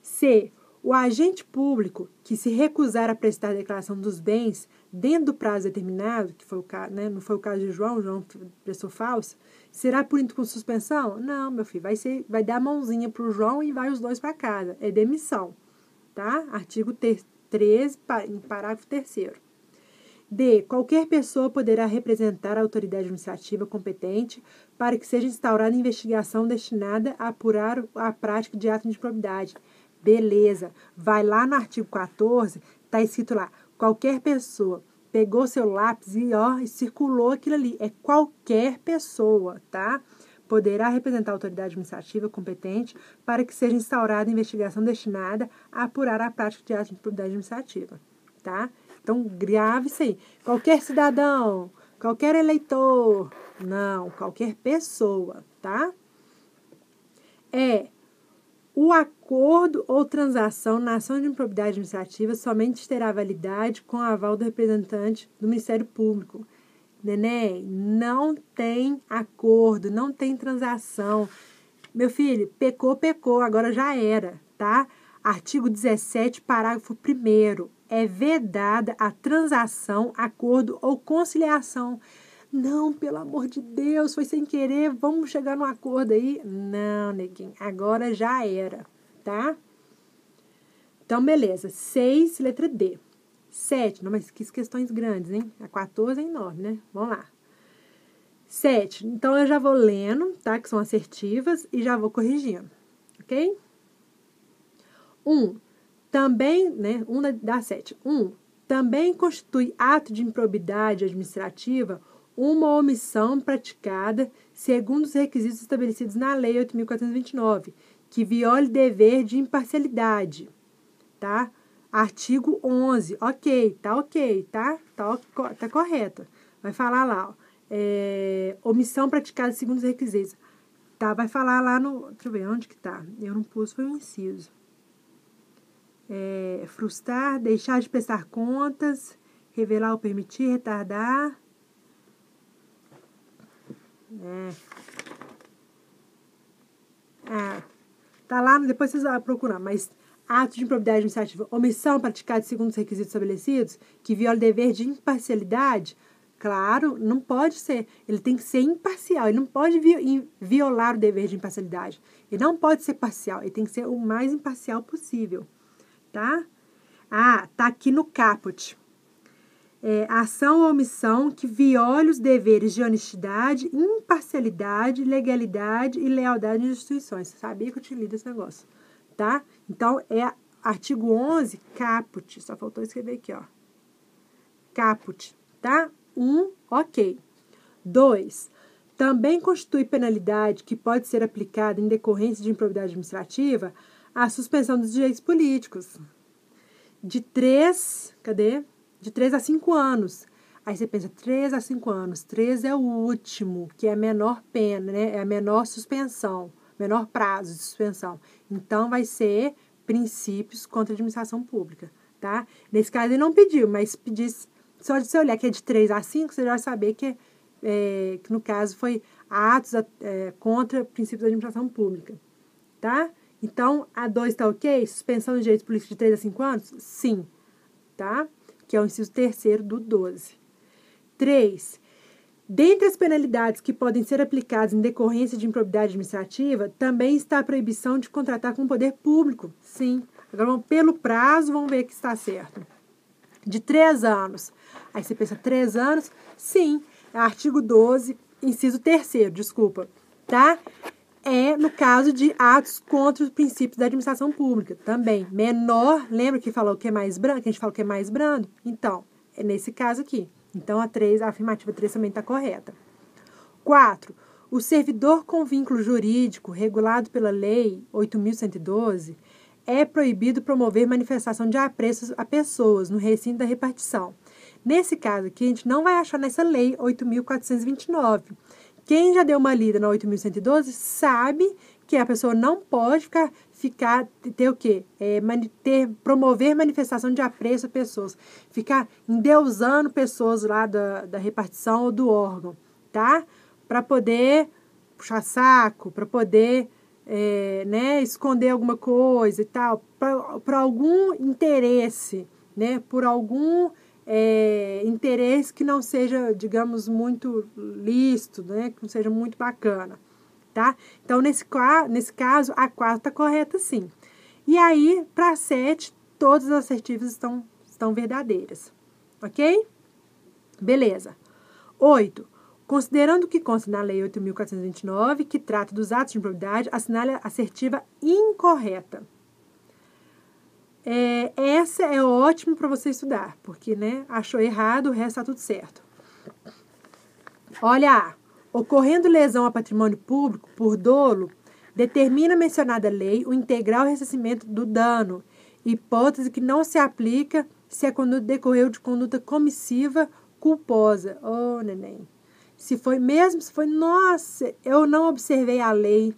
C. O agente público que se recusar a prestar a declaração dos bens dentro do prazo determinado, que foi o caso, né? Não foi o caso de João, João prestou falsa, será punido com suspensão? Não, meu filho, vai dar a mãozinha pro João e vai os dois para casa. É demissão, tá? Artigo 13, em parágrafo 3º. D. Qualquer pessoa poderá representar a autoridade administrativa competente para que seja instaurada investigação destinada a apurar a prática de ato de improbidade. Beleza. Vai lá no artigo 14, tá escrito lá, qualquer pessoa pegou seu lápis e circulou aquilo ali. É qualquer pessoa, tá? Poderá representar a autoridade administrativa competente para que seja instaurada investigação destinada a apurar a prática de ato de improbidade administrativa, tá? Então, grave isso aí. Qualquer cidadão, qualquer eleitor, não, qualquer pessoa, tá? O acordo ou transação na ação de improbidade administrativa somente terá validade com o aval do representante do Ministério Público. Neném, não tem acordo, não tem transação. Meu filho, pecou, agora já era, tá? Artigo 17, parágrafo 1º. É vedada a transação, acordo ou conciliação. Não, pelo amor de Deus, foi sem querer, vamos chegar num acordo aí. Não, neguinho, agora já era, tá? Então, beleza. 6, letra D. 7, não, mas que questões grandes, hein? A 14 é enorme, né? Vamos lá. 7, então eu já vou lendo, tá? Que são assertivas e já vou corrigindo, ok? 1. Também, né? 1 dá 7. 1. Também constitui ato de improbidade administrativa uma omissão praticada segundo os requisitos estabelecidos na Lei 8.429, que viole dever de imparcialidade, tá? Artigo 11, ok, tá? Tá correto. Vai falar lá, ó, omissão praticada segundo os requisitos. Tá, vai falar lá no... Deixa eu ver, onde que tá? Eu não pus, foi um inciso. Frustrar, deixar de prestar contas, revelar ou permitir, retardar. Tá lá, depois vocês vão procurar, mas ato de improbidade administrativa, omissão praticada segundo os requisitos estabelecidos, que viola o dever de imparcialidade, claro, não pode ser, ele tem que ser imparcial, ele não pode violar o dever de imparcialidade, ele não pode ser parcial, ele tem que ser o mais imparcial possível, tá? Tá aqui no caput. ação ou omissão que viole os deveres de honestidade, imparcialidade, legalidade e lealdade das instituições. Você sabia que eu tinha lido esse negócio, tá? Então, artigo 11, caput. Só faltou escrever aqui, ó. Caput, tá? 1, ok. 2, também constitui penalidade que pode ser aplicada em decorrência de improbidade administrativa a suspensão dos direitos políticos. De 3 a 5 anos. Aí você pensa, 3 a 5 anos. 3 é o último, que é a menor pena, né? É a menor suspensão, menor prazo de suspensão. Então, vai ser princípios contra a administração pública, tá? Nesse caso, ele não pediu, mas pedisse, só de você olhar que é de 3 a 5, você já vai saber que no caso foi atos contra princípios da administração pública, tá? Então, a 2 está ok? Suspensão de direitos políticos de 3 a 5 anos? Sim, tá? Que é o inciso 3º do 12. 3. Dentre as penalidades que podem ser aplicadas em decorrência de improbidade administrativa, também está a proibição de contratar com o poder público. Sim. Agora, vamos pelo prazo, vamos ver que está certo. De 3 anos. Aí você pensa, 3 anos? Sim. Artigo 12, inciso 3º, desculpa. Tá? No caso de atos contra os princípios da administração pública. Também. Menor, lembra que falou que é mais brando? Que a gente falou que é mais brando? Então, é nesse caso aqui. Então, a afirmativa 3 também está correta. 4. O servidor com vínculo jurídico regulado pela Lei 8.112 é proibido promover manifestação de apreço a pessoas no recinto da repartição. Nesse caso aqui, a gente não vai achar nessa Lei 8.429. Quem já deu uma lida na 8.112 sabe que a pessoa não pode ter o quê? Promover manifestação de apreço a pessoas. Ficar endeusando pessoas lá da repartição ou do órgão, tá? Para poder puxar saco, para poder esconder alguma coisa e tal, por algum interesse, né? Por algum interesse que não seja, digamos, muito lícito, né? Que não seja muito bacana, tá? Então, nesse caso, a 4 está correta, sim. E aí, para 7, todas as assertivas estão verdadeiras, ok? Beleza. 8. Considerando o que consta na Lei 8.429, que trata dos atos de improbidade, assinale a assertiva incorreta. Essa é ótimo para você estudar, porque, né, achou errado, o resto está tudo certo. Olha, ocorrendo lesão a patrimônio público por dolo, determina a mencionada lei o integral ressarcimento do dano, hipótese que não se aplica se a conduta decorreu de conduta comissiva culposa. Oh, neném. Se foi, nossa, eu não observei a lei.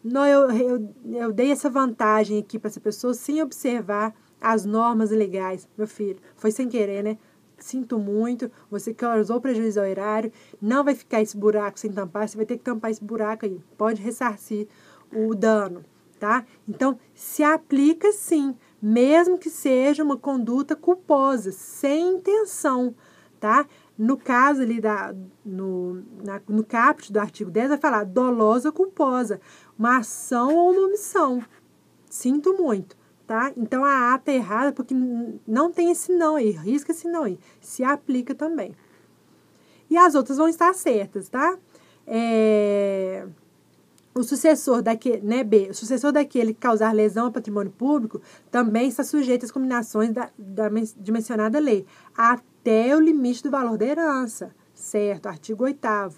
Não, eu dei essa vantagem aqui para essa pessoa sem observar as normas legais. Meu filho, foi sem querer, né? Sinto muito, você causou prejuízo ao erário, não vai ficar esse buraco sem tampar, você vai ter que tampar esse buraco aí. Pode ressarcir o dano, tá? Então, se aplica sim, mesmo que seja uma conduta culposa, sem intenção, tá? No caso ali, no caput do artigo 10, vai falar dolosa ou culposa, uma ação ou uma omissão. Sinto muito, tá? Então, a A tá errada porque não tem esse não aí, risca esse não aí. Se aplica também. E as outras vão estar certas, tá? O sucessor daquele, né, B, o sucessor daquele que causar lesão ao patrimônio público também está sujeito às combinações de mencionada lei, até o limite do valor da herança, certo? Artigo 8º.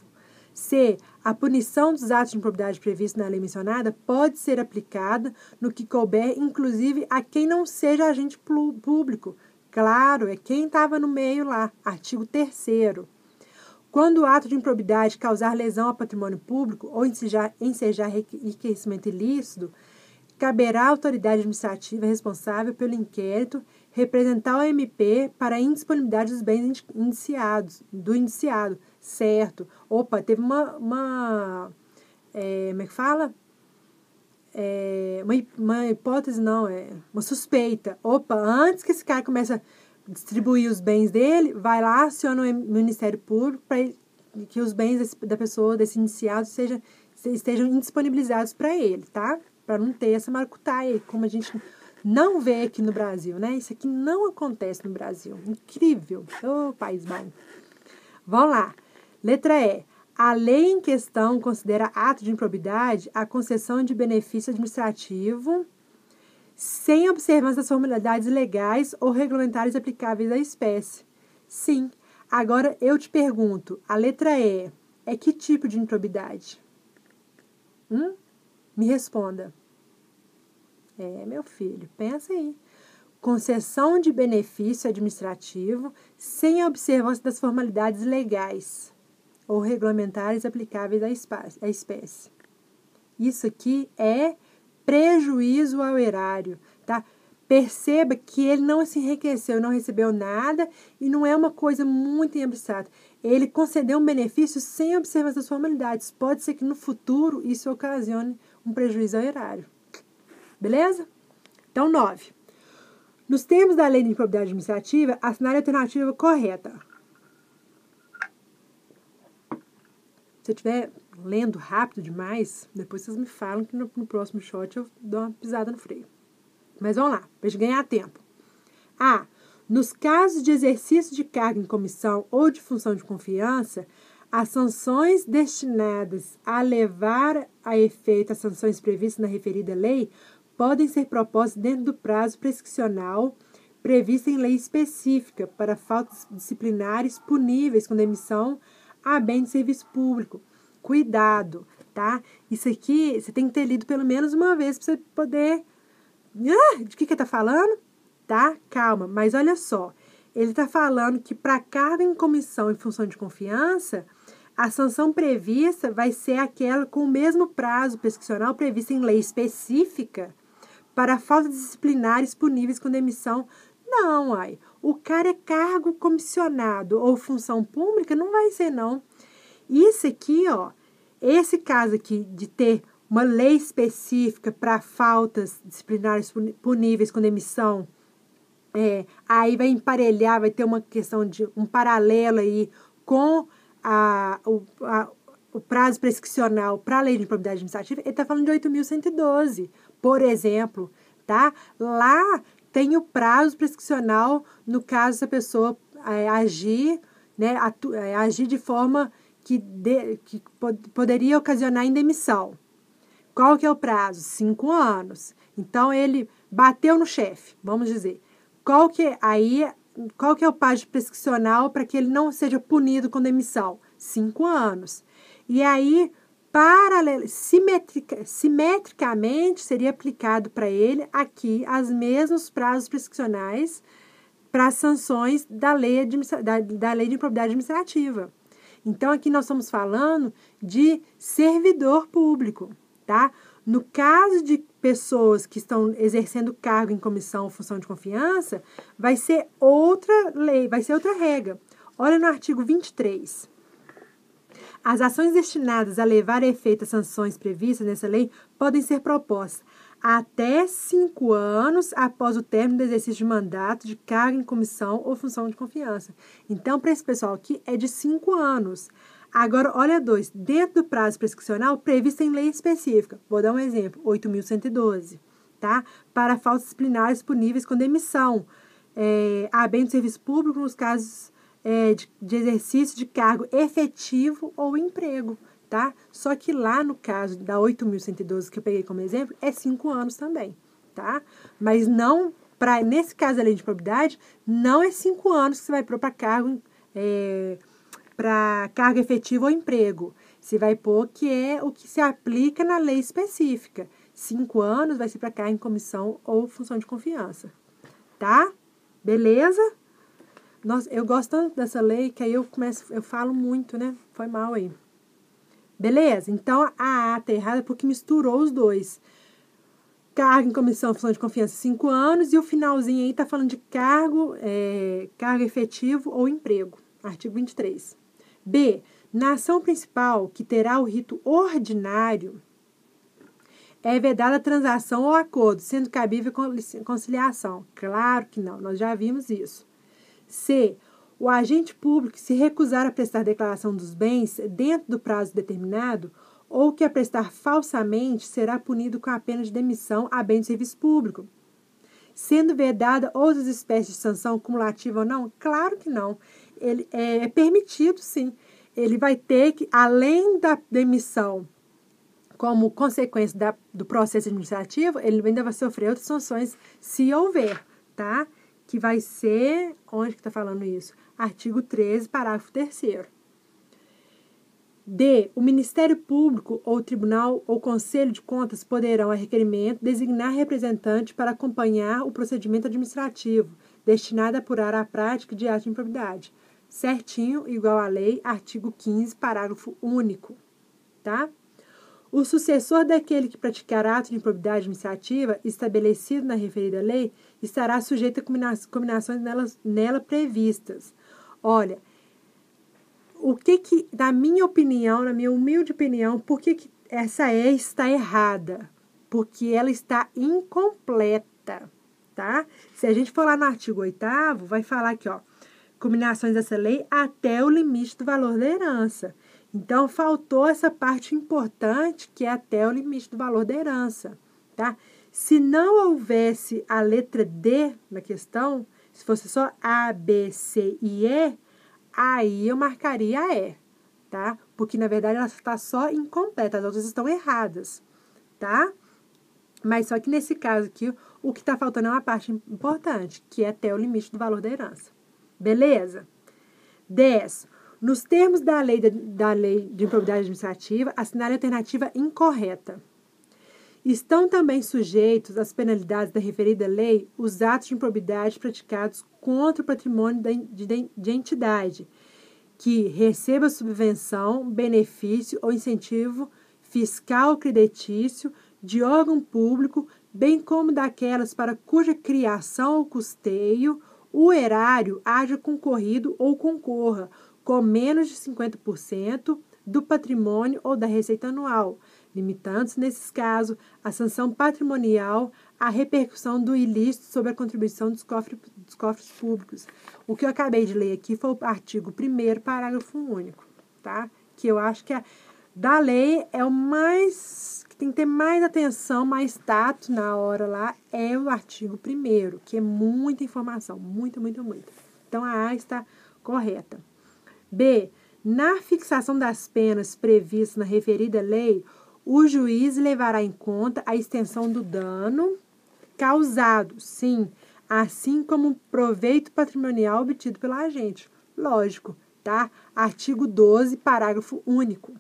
C. A punição dos atos de improbidade previstos na lei mencionada pode ser aplicada no que couber, inclusive a quem não seja agente público. Claro, é quem estava no meio lá. Artigo 3º. Quando o ato de improbidade causar lesão ao patrimônio público ou ensejar enriquecimento ilícito, caberá à autoridade administrativa responsável pelo inquérito representar o MP para a indisponibilidade dos bens do indiciado, certo? Opa, teve como é que fala? Uma hipótese, não, uma suspeita. Opa, antes que esse cara comece a distribuir os bens dele, vai lá, aciona o Ministério Público para que os bens da pessoa, desse indiciado, estejam indisponibilizados para ele, tá? Para não ter essa maracutaia, como a gente não vê aqui no Brasil, né? Isso aqui não acontece no Brasil. Incrível. Ô, país bom. Vamos lá. Letra E. A lei em questão considera ato de improbidade a concessão de benefício administrativo sem observância das formalidades legais ou regulamentares aplicáveis à espécie. Sim. Agora eu te pergunto, a letra E é que tipo de improbidade? Me responda. Meu filho, pensa aí. Concessão de benefício administrativo sem a observância das formalidades legais ou regulamentares aplicáveis à espécie. Isso aqui é prejuízo ao erário, tá? Perceba que ele não se enriqueceu, não recebeu nada e não é uma coisa muito abstrata. Ele concedeu um benefício sem observância das formalidades. Pode ser que no futuro isso ocasione um prejuízo ao erário. Beleza? Então, 9. Nos termos da Lei de Improbidade Administrativa, assinale a alternativa correta. Se eu estiver lendo rápido demais, depois vocês me falam que no próximo shot eu dou uma pisada no freio. Mas vamos lá, para a gente ganhar tempo. A. Nos casos de exercício de cargo em comissão ou de função de confiança, as sanções destinadas a levar a efeito as sanções previstas na referida lei podem ser propostas dentro do prazo prescricional previsto em lei específica para faltas disciplinares puníveis com demissão a bem de serviço público. Cuidado, tá? Isso aqui você tem que ter lido pelo menos uma vez para você poder... de que ele está falando? Tá? Calma, mas olha só. Ele está falando que para cargo em comissão em função de confiança, a sanção prevista vai ser aquela com o mesmo prazo prescricional previsto em lei específica para faltas disciplinares puníveis com demissão. Não, ai. O cara é cargo comissionado ou função pública, não vai ser, não. Isso aqui, ó, esse caso aqui de ter uma lei específica para faltas disciplinares puníveis com demissão, aí vai emparelhar, vai ter uma questão de um paralelo aí com o prazo prescricional para a Lei de Improbidade Administrativa. Ele está falando de 8.112, por exemplo, tá? Lá tem o prazo prescricional no caso se a pessoa agir, né, agir de forma que poderia ocasionar indemissão. Qual que é o prazo? 5 anos. Então, ele bateu no chefe, vamos dizer. Qual que é o prazo prescricional para que ele não seja punido com demissão? 5 anos. E aí, simetricamente, seria aplicado para ele aqui os mesmos prazos prescricionais para as sanções da lei de improbidade administrativa. Então, aqui nós estamos falando de servidor público, tá? No caso de pessoas que estão exercendo cargo em comissão ou função de confiança, vai ser outra lei, vai ser outra regra. Olha no artigo 23. As ações destinadas a levar a efeito as sanções previstas nessa lei podem ser propostas até 5 anos após o término do exercício de mandato de cargo em comissão ou função de confiança. Então, para esse pessoal aqui, é de 5 anos. Agora, olha 2. Dentro do prazo prescricional previsto em lei específica. Vou dar um exemplo. 8.112. Tá? Para faltas disciplinares puníveis com demissão. A bem do serviço público nos casos de exercício de cargo efetivo ou emprego. Tá? Só que lá no caso da 8.112 que eu peguei como exemplo, é 5 anos também, tá? Mas não, nesse caso da lei de improbidade, não é 5 anos que você vai pôr para cargo efetivo ou emprego. Você vai pôr que é o que se aplica na lei específica. 5 anos vai ser para cargo em comissão ou função de confiança, tá? Beleza? Nossa, eu gosto tanto dessa lei que aí eu falo muito, né? Foi mal aí. Beleza? Então, a A está errada porque misturou os dois. Cargo em comissão, função de confiança, 5 anos. E o finalzinho aí está falando de cargo efetivo ou emprego. Artigo 23. B. Na ação principal, que terá o rito ordinário, é vedada a transação ou acordo, sendo cabível conciliação. Claro que não, nós já vimos isso. C. O agente público se recusar a prestar declaração dos bens dentro do prazo determinado ou que a prestar falsamente será punido com a pena de demissão a bem do serviço público. Sendo vedada outras espécies de sanção cumulativa ou não? Claro que não. Ele é permitido, sim. Ele vai ter que, além da demissão como consequência do processo administrativo, ele ainda vai sofrer outras sanções se houver, tá? Que vai ser, onde que está falando isso? Artigo 13, parágrafo 3º. D. O Ministério Público ou Tribunal ou Conselho de Contas poderão, a requerimento, designar representante para acompanhar o procedimento administrativo, destinado a apurar a prática de ato de improbidade. Certinho, igual à lei, artigo 15, parágrafo único, tá? O sucessor daquele que praticar ato de improbidade administrativa estabelecido na referida lei estará sujeito a combinações nela previstas. Olha, o que, na minha opinião, na minha humilde opinião, por que essa está errada? Porque ela está incompleta, tá? Se a gente for lá no artigo 8º, vai falar aqui, ó, combinações dessa lei até o limite do valor da herança. Então, faltou essa parte importante, que é até o limite do valor da herança, tá? Se não houvesse a letra D na questão, se fosse só A, B, C e E, aí eu marcaria E, tá? Porque, na verdade, ela está só incompleta, as outras estão erradas, tá? Mas só que nesse caso aqui, o que está faltando é uma parte importante, que é até o limite do valor da herança. Beleza? 10. Nos termos da lei de improbidade administrativa, assinale a alternativa incorreta. Estão também sujeitos às penalidades da referida lei os atos de improbidade praticados contra o patrimônio de entidade que receba subvenção, benefício ou incentivo fiscal ou creditício de órgão público, bem como daquelas para cuja criação ou custeio o erário haja concorrido ou concorra com menos de 50% do patrimônio ou da receita anual, limitando-se, nesses casos, a sanção patrimonial à repercussão do ilícito sobre a contribuição dos cofres públicos. O que eu acabei de ler aqui foi o artigo 1º, parágrafo único, tá? Que eu acho que da lei é o mais, que tem que ter mais atenção, mais tato na hora lá, é o artigo 1º, que é muita informação, muito. Então, a A está correta. B. Na fixação das penas previstas na referida lei, o juiz levará em conta a extensão do dano causado, sim, assim como o proveito patrimonial obtido pelo agente. Lógico, tá? Artigo 12, parágrafo único.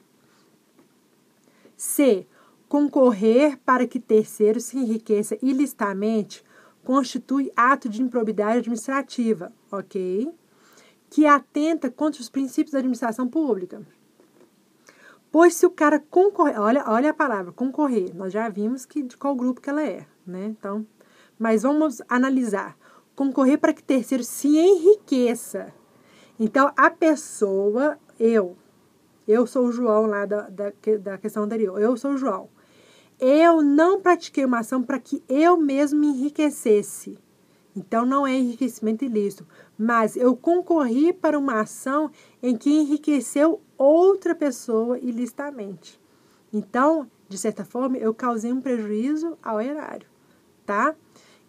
C. Concorrer para que terceiro se enriqueça ilicitamente constitui ato de improbidade administrativa, ok? Que atenta contra os princípios da administração pública. Pois se o cara concorrer, olha a palavra, concorrer, nós já vimos de qual grupo que ela é, né? Então, mas vamos analisar. Concorrer para que terceiro se enriqueça. Então, a pessoa, eu sou o João lá da questão anterior, eu sou o João. Eu não pratiquei uma ação para que eu mesmo me enriquecesse. Então, não é enriquecimento ilícito, mas eu concorri para uma ação em que enriqueceu outra pessoa ilicitamente. Então, de certa forma, eu causei um prejuízo ao erário, tá?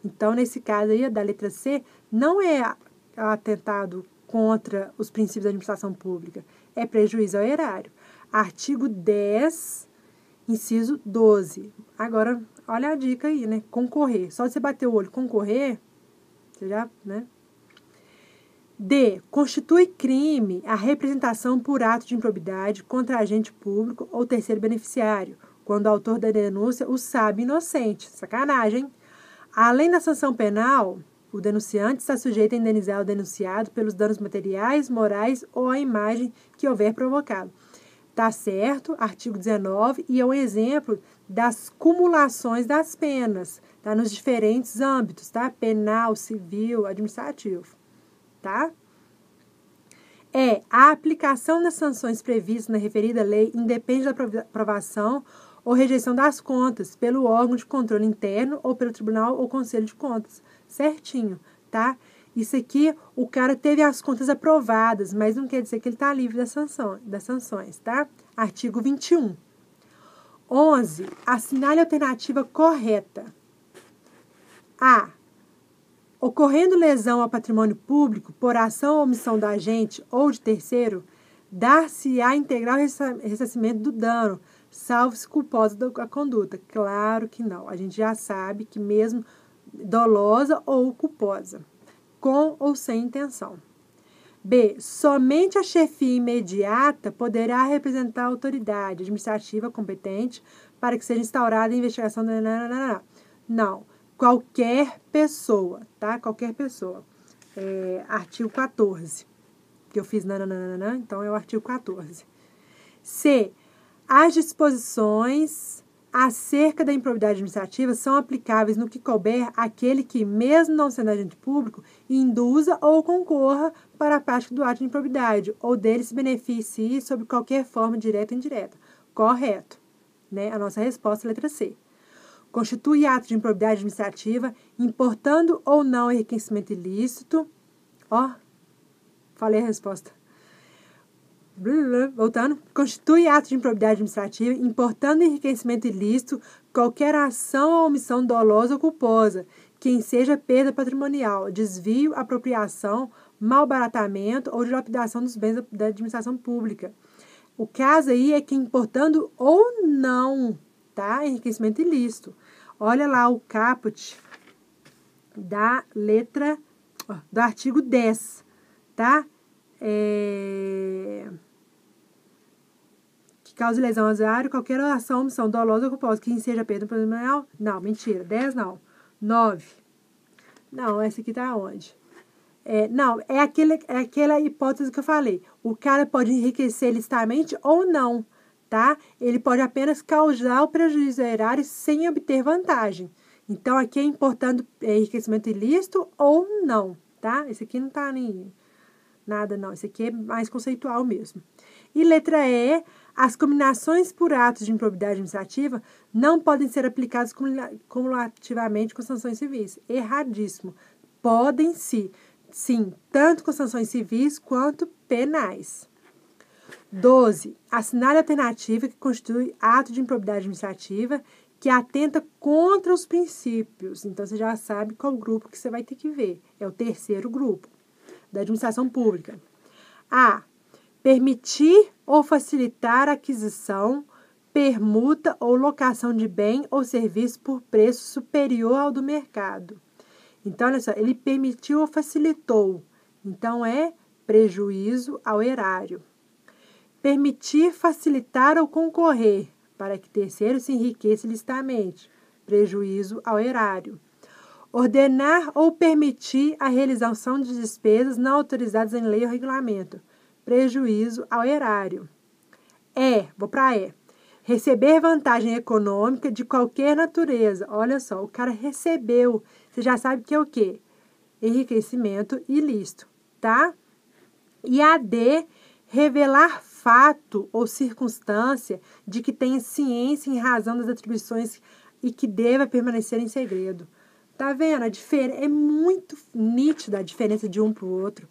Então, nesse caso aí, da letra C, não é atentado contra os princípios da administração pública, é prejuízo ao erário. Artigo 10, inciso 12. Agora, olha a dica aí, né? Concorrer. Só de você bater o olho, concorrer, você já, né? D. Constitui crime a representação por ato de improbidade contra agente público ou terceiro beneficiário, quando o autor da denúncia o sabe inocente. Sacanagem. Além da sanção penal, o denunciante está sujeito a indenizar o denunciado pelos danos materiais, morais ou a imagem que houver provocado. Tá certo? Artigo 19, e é um exemplo das cumulações das penas, tá? Nos diferentes âmbitos, tá? Penal, civil, administrativo, tá? A aplicação das sanções previstas na referida lei independe da aprovação ou rejeição das contas pelo órgão de controle interno ou pelo tribunal ou conselho de contas. Certinho, tá? Isso aqui, o cara teve as contas aprovadas, mas não quer dizer que ele está livre das sanções, tá? Artigo 21. 11. Assinale a alternativa correta. A. Ocorrendo lesão ao patrimônio público por ação ou omissão da agente ou de terceiro, dar-se-á integral ressarcimento do dano, salvo-se culposa da conduta. Claro que não. A gente já sabe que mesmo dolosa ou culposa, com ou sem intenção. B. Somente a chefia imediata poderá representar a autoridade administrativa competente para que seja instaurada a investigação. Não. Qualquer pessoa, tá? Qualquer pessoa. Artigo 14. Que eu fiz então é o artigo 14. C. As disposições acerca da improbidade administrativa são aplicáveis no que couber àquele que, mesmo não sendo agente público, induza ou concorra para a prática do ato de improbidade, ou dele se beneficie sob qualquer forma, direta ou indireta. Correto. Né? A nossa resposta é a letra C. Constitui ato de improbidade administrativa, importando ou não enriquecimento ilícito. Falei a resposta. Voltando. Constitui ato de improbidade administrativa, importando enriquecimento ilícito, qualquer ação ou omissão dolosa ou culposa, quem seja perda patrimonial, desvio, apropriação, malbaratamento ou dilapidação dos bens da administração pública. O caso aí é que importando ou não, tá? Enriquecimento ilícito. Olha lá o caput da letra do artigo 10, tá? Que cause lesão ao usuário, qualquer ação, omissão dolosa ou culposa, quem seja perda patrimonial. Não, mentira. 10 não. 9. Não, essa aqui tá onde? Não, é aquela hipótese que eu falei. O cara pode enriquecer ilicitamente ou não, tá? Ele pode apenas causar o prejuízo ao erário sem obter vantagem. Então, aqui é importando enriquecimento ilícito ou não, tá? Esse aqui não tá nem nada, não. Esse aqui é mais conceitual mesmo. E letra E, as combinações por atos de improbidade administrativa não podem ser aplicadas cumulativamente com sanções civis. Erradíssimo. Podem sim, tanto com sanções civis quanto penais. 12. Assinale a alternativa que constitui ato de improbidade administrativa que atenta contra os princípios. Então, você já sabe qual grupo que você vai ter que ver. É o terceiro grupo da administração pública. A. Permitir ou facilitar a aquisição, permuta ou locação de bem ou serviço por preço superior ao do mercado. Então, olha só, ele permitiu ou facilitou. Então, é prejuízo ao erário. Permitir, facilitar ou concorrer para que terceiro se enriqueça ilicitamente. Prejuízo ao erário. Ordenar ou permitir a realização de despesas não autorizadas em lei ou regulamento. Prejuízo ao erário. Vou para E. Receber vantagem econômica de qualquer natureza. Olha só, o cara recebeu. Você já sabe que é o quê? Enriquecimento ilícito, tá? E a D. Revelar fato ou circunstância de que tenha ciência em razão das atribuições e que deva permanecer em segredo. Tá vendo? É muito nítida a diferença de um para o outro.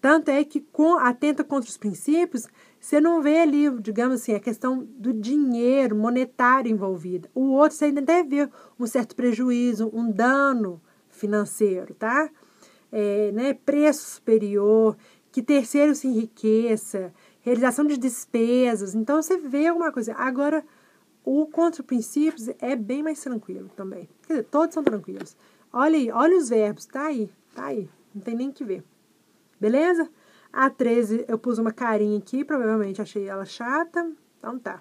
Tanto é que, atenta contra os princípios, você não vê ali, digamos assim, a questão do dinheiro monetário envolvida. O outro, você ainda deve ver um certo prejuízo, um dano financeiro, tá? Preço superior, que terceiro se enriqueça, realização de despesas. Então, você vê alguma coisa. Agora, o contra princípios é bem mais tranquilo também. Quer dizer, todos são tranquilos. Olha aí, olha os verbos, tá aí. Não tem nem o que ver. Beleza? A 13, eu pus uma carinha aqui, provavelmente achei ela chata. Então tá.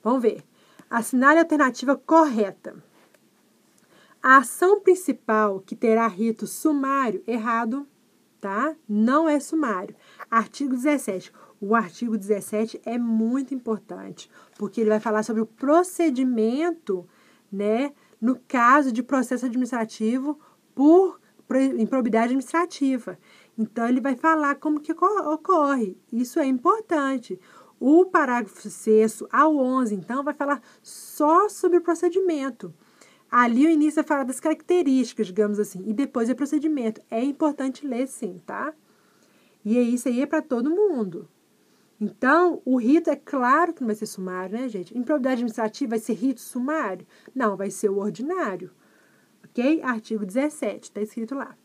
Vamos ver. Assinale a alternativa correta. A ação principal que terá rito sumário, errado, tá? Não é sumário. Artigo 17. O artigo 17 é muito importante, porque ele vai falar sobre o procedimento, né, no caso de processo administrativo por improbidade administrativa. Então, ele vai falar como que ocorre. Isso é importante. O parágrafo 6º ao 11, então, vai falar só sobre o procedimento. Ali, o início vai falar das características, digamos assim, e depois é procedimento. É importante ler, sim, tá? E isso aí é para todo mundo. Então, o rito é claro que não vai ser sumário, né, gente? Improbidade administrativa vai ser rito sumário? Não, vai ser o ordinário. Ok? Artigo 17, está escrito lá.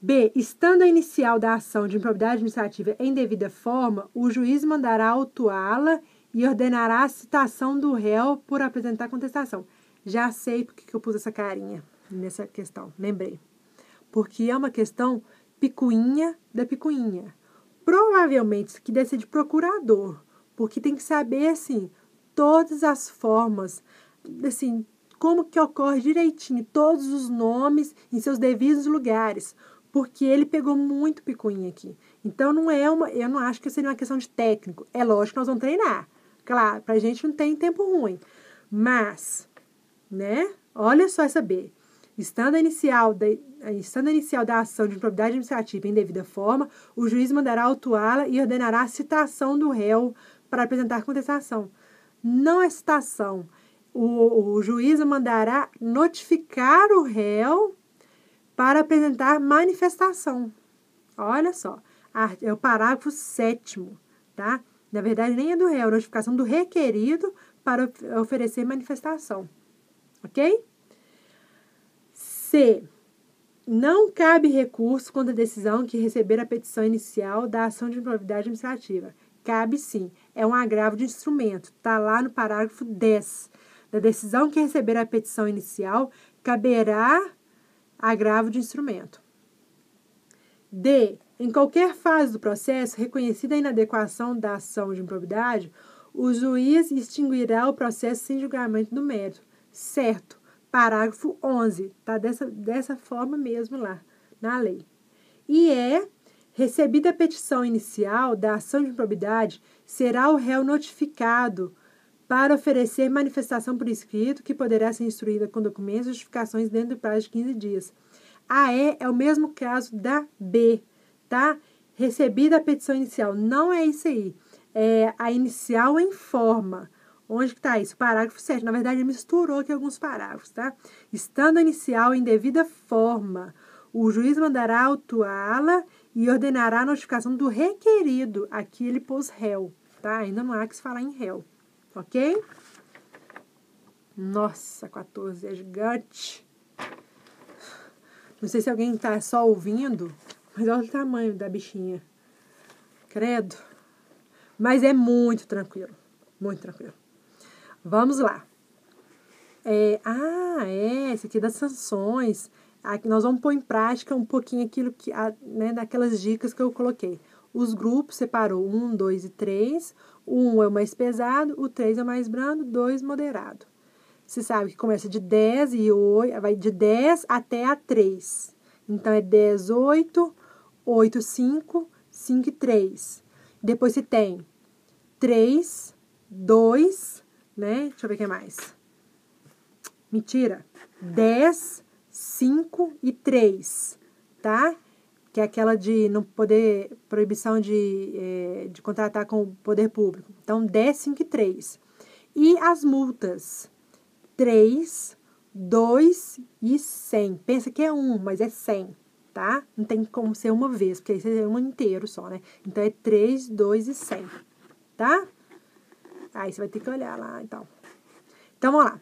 B. Estando a inicial da ação de improbidade administrativa em devida forma, o juiz mandará autuá-la e ordenará a citação do réu por apresentar contestação. Já sei porque que eu pus essa carinha nessa questão, lembrei. Porque é uma questão picuinha da picuinha. Provavelmente isso aqui deve ser de procurador, porque tem que saber, assim, todas as formas, assim, como que ocorre direitinho, todos os nomes em seus devidos lugares, porque ele pegou muito picuinha aqui. Então, eu não acho que seria uma questão de técnico. É lógico que nós vamos treinar. Claro, pra gente não tem tempo ruim. Mas, né, olha só essa B. Estando a inicial da ação de improbidade administrativa em devida forma, o juiz mandará autuá-la e ordenará a citação do réu para apresentar contestação. Não é citação. O juiz mandará notificar o réu para apresentar manifestação. Olha só, é o parágrafo 7º, tá? Na verdade, nem é do réu, é notificação do requerido para oferecer manifestação. Ok? C. Não cabe recurso contra a decisão que receber a petição inicial da ação de improbidade administrativa. Cabe sim. É um agravo de instrumento. Está lá no parágrafo 10. Da decisão que receber a petição inicial, caberá agravo de instrumento. D. Em qualquer fase do processo, reconhecida a inadequação da ação de improbidade, o juiz extinguirá o processo sem julgamento do mérito. Certo. Parágrafo 11, tá? Dessa forma mesmo lá, na lei. E recebida a petição inicial da ação de improbidade, será o réu notificado para oferecer manifestação por escrito, que poderá ser instruída com documentos e justificações dentro do prazo de 15 dias. A E é o mesmo caso da B, tá? Recebida a petição inicial, não é isso aí. É a inicial em forma. Onde que está isso? Parágrafo 7. Na verdade, ele misturou aqui alguns parágrafos, tá? Estando a inicial em devida forma, o juiz mandará autuá-la e ordenará a notificação do requerido. Aqui ele pôs réu, tá? Ainda não há que se falar em réu, ok? Nossa, 14 é gigante. Não sei se alguém está só ouvindo, mas olha o tamanho da bichinha. Credo. Mas é muito tranquilo, muito tranquilo. Vamos lá. Esse aqui das sanções. Aqui nós vamos pôr em prática um pouquinho aquilo que, né, daquelas dicas que eu coloquei. Os grupos separou 1, 2 e 3. O 1 é o mais pesado, o 3 é o mais brando, 2 moderado. Você sabe que começa de 10 e 8, vai de 10 até a 3. Então, é 10, 8, 8, 5, 5 e 3. Depois você tem 3, 2... né? Deixa eu ver o que mais. Mentira. 10, 5 e 3, tá? Que é aquela de não poder, proibição de contratar com o poder público. Então, 10, 5 e 3. E as multas. 3, 2 e 100. Pensa que é 1, mas é 100, tá? Não tem como ser uma vez, porque aí seria um inteiro só, né? Então, é 3, 2 e 100, tá? Aí você vai ter que olhar lá, então. Então, vamos lá.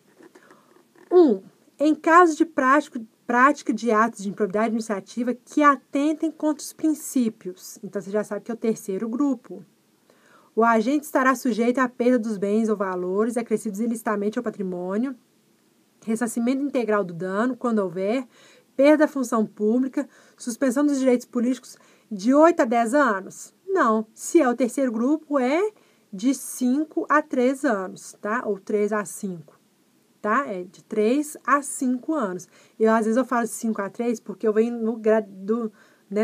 1. Em caso de prática de atos de improbidade administrativa que atentem contra os princípios. Então, você já sabe que é o terceiro grupo. O agente estará sujeito à perda dos bens ou valores acrescidos ilicitamente ao patrimônio, ressarcimento integral do dano, quando houver, perda da função pública, suspensão dos direitos políticos de 8 a 10 anos. Não. Se é o terceiro grupo, é de 5 a 3 anos, tá? Ou 3 a 5, tá? É de 3 a 5 anos. Às vezes eu falo 5 a 3 porque eu venho no grado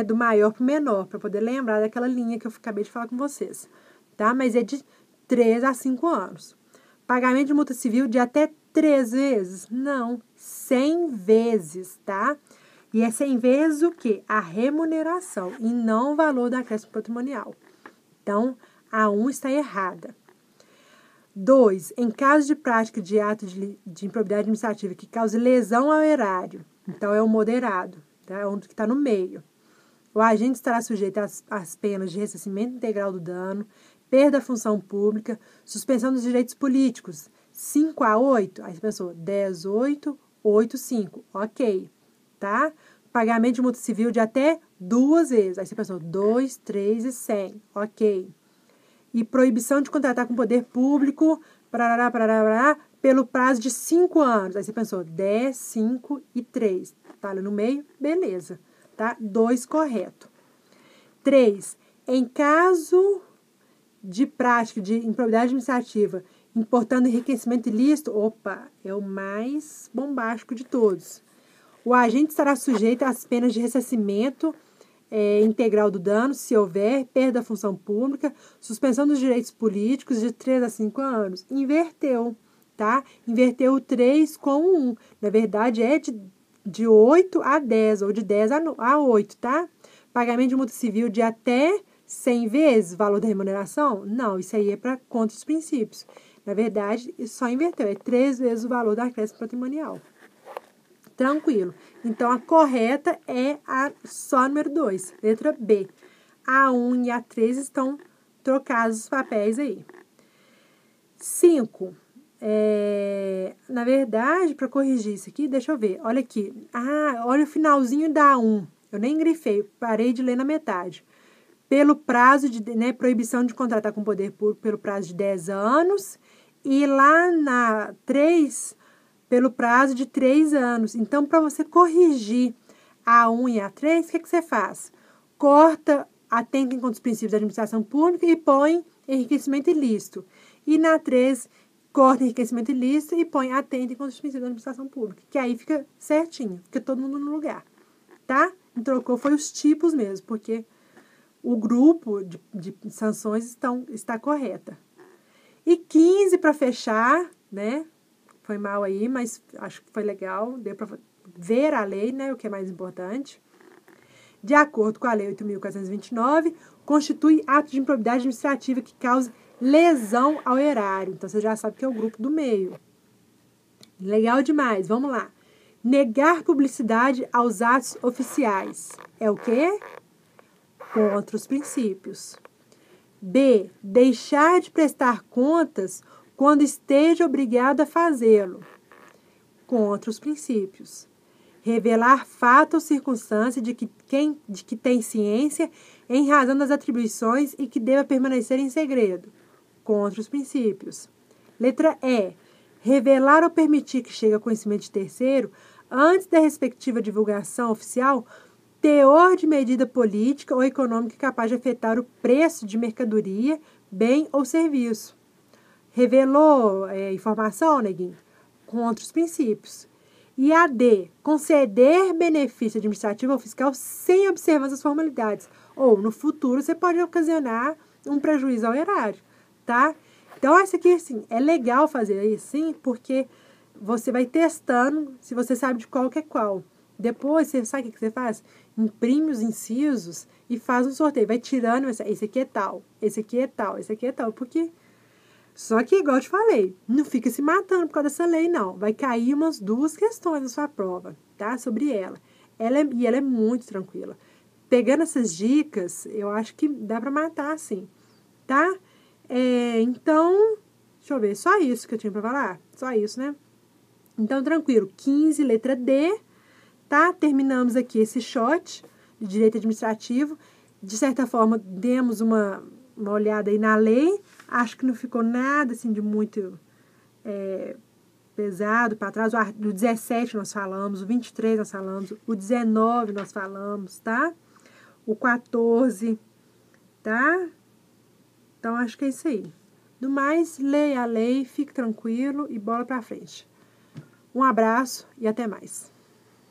do maior para o menor, para poder lembrar daquela linha que eu acabei de falar com vocês, tá? Mas é de 3 a 5 anos. Pagamento de multa civil de até 3 vezes? Não, 100 vezes, tá? E é 100 vezes o quê? A remuneração e não o valor da acréscimo patrimonial. Então, a 1 está errada. 2. Em caso de prática de ato de improbidade administrativa que cause lesão ao erário, então é o moderado, tá? É o que está no meio. O agente estará sujeito às penas de ressarcimento integral do dano, perda da função pública, suspensão dos direitos políticos, 5 a 8, aí você pensou, 10, 8, 85, ok, tá? Pagamento de multa civil de até 2 vezes. Aí você pensou, 2, 3 e 100, ok. E proibição de contratar com poder público, parará, parará, parará, pelo prazo de 5 anos. Aí você pensou, 10, 5 e 3. Tá ali no meio? Beleza, tá? 2 correto. 3. Em caso de prática de improbidade administrativa, importando enriquecimento ilícito, opa, é o mais bombástico de todos. O agente estará sujeito às penas de ressarcimento integral do dano, se houver perda da função pública, suspensão dos direitos políticos de 3 a 5 anos. Inverteu, tá? Inverteu o 3 com o 1. Na verdade, é de 8 a 10, ou de 10 a 8, tá? Pagamento de multa civil de até 100 vezes o valor da remuneração? Não, isso aí é para contra os princípios. Na verdade, só inverteu, é 3 vezes o valor da acréscimo patrimonial. Tranquilo. Então, a correta é a só número 2, letra B. A 1 e a 3 estão trocados os papéis aí. 5. Na verdade, para corrigir isso aqui, deixa eu ver. Olha aqui. Olha o finalzinho da 1. Eu nem grifei, parei de ler na metade. Pelo prazo de, proibição de contratar com poder público pelo prazo de 10 anos. E lá na 3, pelo prazo de 3 anos. Então, para você corrigir a 1 e a 3, o que você faz? Corta, atenta contra os princípios da administração pública e põe enriquecimento ilícito. E na 3, corta enriquecimento ilícito e põe atenta contra os princípios da administração pública. Que aí fica certinho, fica todo mundo no lugar. Tá? E trocou foi os tipos mesmo, porque o grupo de sanções está correta. E 15 para fechar, né? Foi mal aí, mas acho que foi legal. Deu para ver a lei, né? O que é mais importante. De acordo com a Lei 8.429, constitui ato de improbidade administrativa que cause lesão ao erário. Então, você já sabe que é o grupo do meio. Legal demais. Vamos lá. Negar publicidade aos atos oficiais. É o quê? Contra os princípios. B. Deixar de prestar contas quando esteja obrigado a fazê-lo. Contra os princípios. Revelar fato ou circunstância de que tem ciência em razão das atribuições e que deva permanecer em segredo. Contra os princípios. Letra E. Revelar ou permitir que chegue ao conhecimento de terceiro, antes da respectiva divulgação oficial, teor de medida política ou econômica capaz de afetar o preço de mercadoria, bem ou serviço. Revelou informação, neguinho? Contra os princípios. E a D, conceder benefício administrativo ou fiscal sem observância das formalidades. Ou, no futuro, você pode ocasionar um prejuízo ao erário, tá? Então, essa aqui, assim, é legal fazer assim, porque você vai testando se você sabe de qual que é qual. Depois, você sabe o que você faz? Imprime os incisos e faz um sorteio. Vai tirando, esse aqui é tal, esse aqui é tal, esse aqui é tal, porque... Só que, igual eu te falei, não fica se matando por causa dessa lei, não. Vai cair umas 2 questões na sua prova, tá? Sobre ela. Ela é muito tranquila. Pegando essas dicas, eu acho que dá pra matar, sim, tá? Então, deixa eu ver, só isso que eu tinha pra falar? Só isso, né? Então, tranquilo, 15, letra D, tá? Terminamos aqui esse shot de direito administrativo. De certa forma, demos uma olhada aí na lei. Acho que não ficou nada assim de muito pesado para trás. O 17 nós falamos, o 23 nós falamos, o 19 nós falamos, tá? O 14, tá? Então, acho que é isso aí. Do mais, leia a lei, fique tranquilo e bola pra frente. Um abraço e até mais.